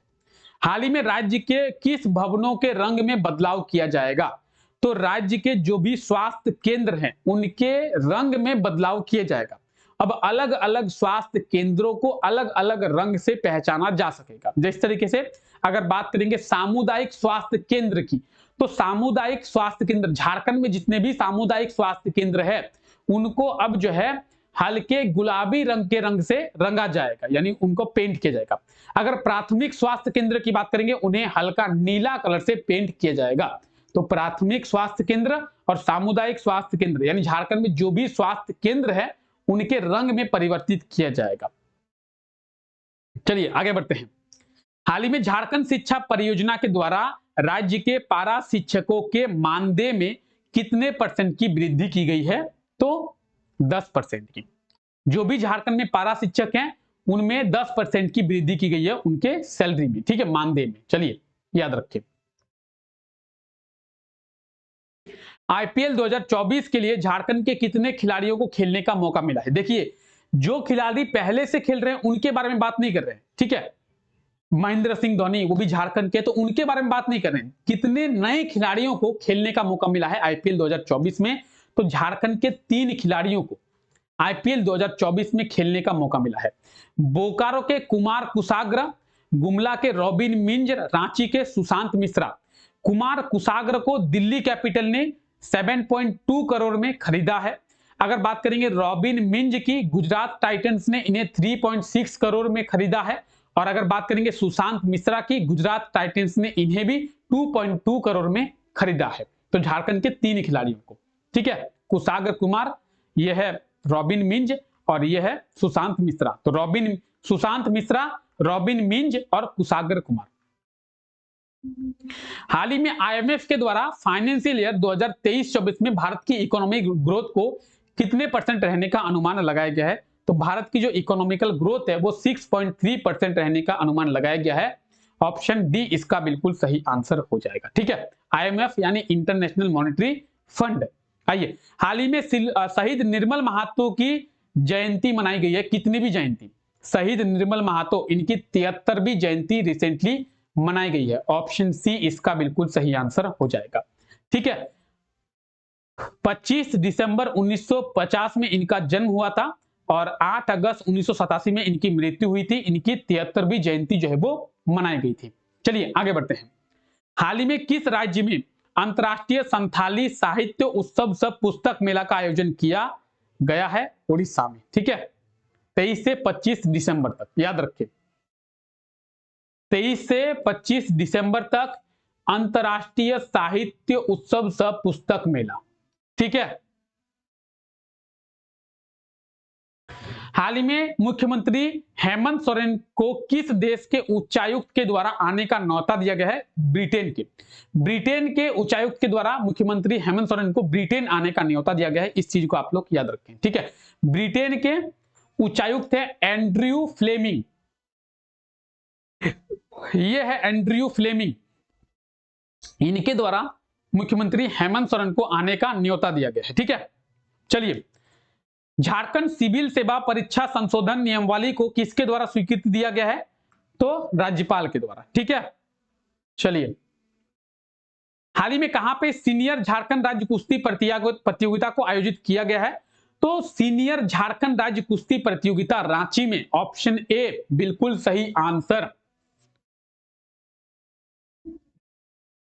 हाल ही में राज्य के किस भवनों के रंग में बदलाव किया जाएगा? तो राज्य के जो भी स्वास्थ्य केंद्र हैं उनके रंग में बदलाव किया जाएगा। अब अलग अलग स्वास्थ्य केंद्रों को अलग अलग रंग से पहचाना जा सकेगा। जिस तरीके से अगर बात करेंगे सामुदायिक स्वास्थ्य केंद्र की, तो सामुदायिक स्वास्थ्य केंद्र झारखंड में जितने भी सामुदायिक स्वास्थ्य केंद्र है उनको अब जो है हल्के गुलाबी रंग के रंग से रंगा जाएगा, यानी उनको पेंट किया जाएगा। अगर प्राथमिक स्वास्थ्य केंद्र की बात करेंगे उन्हें हल्का नीला कलर से पेंट किया जाएगा। तो प्राथमिक स्वास्थ्य केंद्र और सामुदायिक स्वास्थ्य केंद्र यानी झारखंड में जो भी स्वास्थ्य केंद्र है उनके रंग में परिवर्तित किया जाएगा। चलिए आगे बढ़ते हैं। हाल ही में झारखंड शिक्षा परियोजना के द्वारा राज्य के पारा शिक्षकों के मानदेय में कितने % की वृद्धि की गई है? तो 10% की। जो भी झारखंड में पारा शिक्षक हैं उनमें 10% की वृद्धि की गई है उनके सैलरी में। ठीक है, मानदेय में। चलिए याद रखें। आईपीएल 2024 के लिए झारखंड के कितने खिलाड़ियों को खेलने का मौका मिला है? देखिए, जो खिलाड़ी पहले से खेल रहे हैं उनके बारे में बात नहीं कर रहे हैं। ठीक है, महेंद्र सिंह धोनी वो भी झारखंड के, तो उनके बारे में बात नहीं कर रहे हैं। कितने नए खिलाड़ियों को खेलने का मौका मिला है आईपीएल 2024 में? तो झारखंड के 3 खिलाड़ियों को आईपीएल 2024 में खेलने का मौका मिला है। बोकारो के कुमार कुसाग्र, गुमला के रॉबिन मिंज, रांची के सुशांत मिश्रा। कुमार कुसाग्र को दिल्ली कैपिटल ने 7.2 करोड़ में खरीदा है। अगर बात करेंगे रॉबिन मिंज की, गुजरात टाइटंस ने इन्हें 3.6 करोड़ में खरीदा है। और अगर बात करेंगे सुशांत मिश्रा की, गुजरात टाइटंस ने इन्हें भी 2.2 करोड़ में खरीदा है। तो झारखंड के 3 खिलाड़ियों को। ठीक है, कुसाग्र कुमार, यह है रॉबिन मिंज और यह है सुशांत मिश्रा। तो सुशांत मिश्रा, रॉबिन मिंज और कुसाग्र कुमार। हाल ही में आईएमएफ के द्वारा फाइनेंशियल ईयर 2023-24 में भारत की इकोनॉमिक ग्रोथ को कितने % रहने का अनुमान लगाया गया है? तो भारत की जो इकोनॉमिकल ग्रोथ है वो 6.3% रहने का अनुमान लगाया गया है। ऑप्शन डी इसका बिल्कुल सही आंसर हो जाएगा। ठीक है, आईएमएफ यानी इंटरनेशनल मॉनेटरी फंड। आइए, हाल ही में शहीद निर्मल महातो की जयंती मनाई गई है। कितनी भी जयंती? शहीद निर्मल महातो, इनकी 73वीं जयंती रिसेंटली मनाई गई है। ऑप्शन सी इसका बिल्कुल सही आंसर हो जाएगा। ठीक है, 25 दिसंबर 1950 में इनका जन्म हुआ था और 8 अगस्त 1987 में इनकी मृत्यु हुई थी। इनकी 73वीं जयंती जो है वो मनाई गई थी। चलिए आगे बढ़ते हैं। हाल ही में किस राज्य में अंतरराष्ट्रीय संथाली साहित्य उत्सव सब पुस्तक मेला का आयोजन किया गया है? उड़ीसा में। ठीक है, 23 से 25 दिसंबर तक, याद रखिए 23 से 25 दिसंबर तक अंतरराष्ट्रीय साहित्य उत्सव सह पुस्तक मेला। ठीक है। हाल ही में मुख्यमंत्री हेमंत सोरेन को किस देश के उच्चायुक्त के द्वारा आने का न्योता दिया गया है? ब्रिटेन के उच्चायुक्त के द्वारा मुख्यमंत्री हेमंत सोरेन को ब्रिटेन आने का न्योता दिया गया है। इस चीज को आप लोग याद रखें, ठीक है। ब्रिटेन के उच्चायुक्त है एंड्रयू फ्लेमिंग, ये है एंड्रयू फ्लेमिंग। इनके द्वारा मुख्यमंत्री हेमंत सोरेन को आने का न्योता दिया गया है, ठीक है। चलिए, झारखंड सिविल सेवा परीक्षा संशोधन नियमावली को किसके द्वारा स्वीकृति दिया गया है? तो राज्यपाल के द्वारा, ठीक है। चलिए, हाल ही में कहां पे सीनियर झारखंड राज्य कुश्ती प्रतियोगिता को आयोजित किया गया है? तो सीनियर झारखंड राज्य कुश्ती प्रतियोगिता रांची में, ऑप्शन ए बिल्कुल सही आंसर,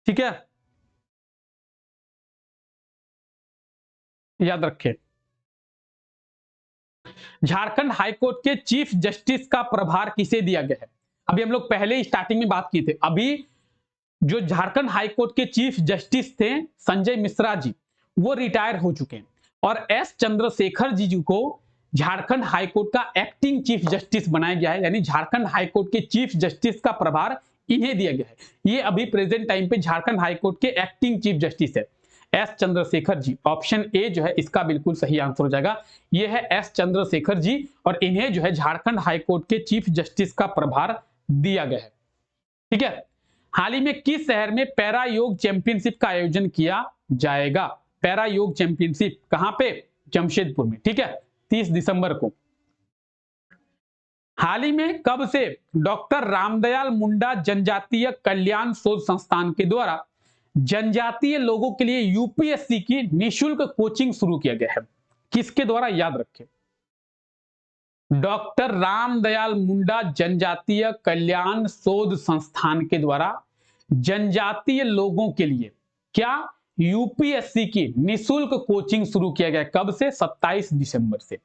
ठीक है, याद रखें। झारखंड हाईकोर्ट के चीफ जस्टिस का प्रभार किसे दिया गया है? अभी हम लोग पहले स्टार्टिंग में बात की थे, अभी जो झारखंड हाईकोर्ट के चीफ जस्टिस थे संजय मिश्रा जी, वो रिटायर हो चुके हैं और एस चंद्रशेखर जी को झारखंड हाईकोर्ट का एक्टिंग चीफ जस्टिस बनाया गया है, यानी झारखंड हाईकोर्ट के चीफ जस्टिस का प्रभार इन्हें दिया गया है। ये अभी प्रेजेंट टाइम पे झारखंड हाईकोर्ट के एक्टिंग चीफ जस्टिस है S Chandrashekhar ji. Option A जो है इसका बिल्कुल सही आंसर हो जाएगा। ये है एस चंद्रशेखर जी और इन्हें जो है झारखंड हाईकोर्ट के चीफ जस्टिस का प्रभार दिया गया है, ठीक है। हाल ही में किस शहर में पैरा योग चैंपियनशिप का आयोजन किया जाएगा? पैरा योग चैंपियनशिप कहां पे? जमशेदपुर में, ठीक है, 30 दिसंबर को। हाल ही में कब से डॉक्टर रामदयाल मुंडा जनजातीय कल्याण शोध संस्थान के द्वारा जनजातीय लोगों के लिए यूपीएससी की निःशुल्क कोचिंग शुरू किया गया है? किसके द्वारा? याद रखें, डॉक्टर रामदयाल मुंडा जनजातीय कल्याण शोध संस्थान के द्वारा जनजातीय लोगों के लिए क्या यूपीएससी की निःशुल्क कोचिंग शुरू किया गया? कब से? 27 दिसंबर से।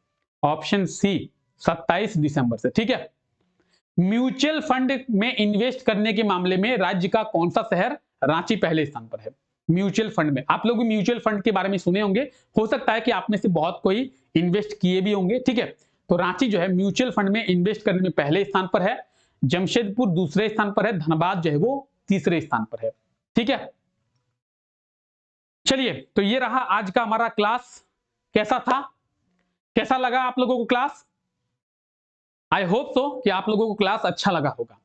ऑप्शन सी 27 दिसंबर से, ठीक है। म्यूचुअल फंड में इन्वेस्ट करने के मामले में राज्य का कौन सा शहर? रांची पहले स्थान पर है म्यूचुअल फंड में। आप लोग भी म्यूचुअल फंड के बारे में सुने होंगे, हो सकता है कि आप में से बहुत कोई इन्वेस्ट किए भी होंगे, ठीक है। तो रांची जो है म्यूचुअल फंड में इन्वेस्ट करने में पहले स्थान पर है, जमशेदपुर दूसरे स्थान पर है, धनबाद जो है वो तीसरे स्थान पर है, ठीक है। चलिए, तो ये रहा आज का हमारा क्लास। कैसा था, कैसा लगा आप लोगों को क्लास? आई होप सो कि आप लोगों को क्लास अच्छा लगा होगा,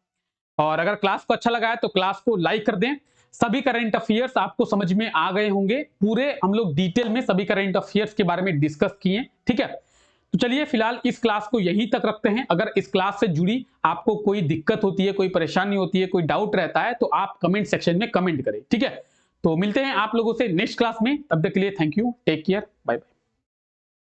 और अगर क्लास को अच्छा लगा है तो क्लास को लाइक कर दें। सभी करंट अफेयर्स आपको समझ में आ गए होंगे, पूरे हम लोग डिटेल में सभी करंट अफेयर्स के बारे में डिस्कस किए, ठीक है। तो चलिए फिलहाल इस क्लास को यहीं तक रखते हैं। अगर इस क्लास से जुड़ी आपको कोई दिक्कत होती है, कोई परेशानी होती है, कोई डाउट रहता है, तो आप कमेंट सेक्शन में कमेंट करें, ठीक है। तो मिलते हैं आप लोगों से नेक्स्ट क्लास में, तब तक के लिए thank you, take care, bye bye.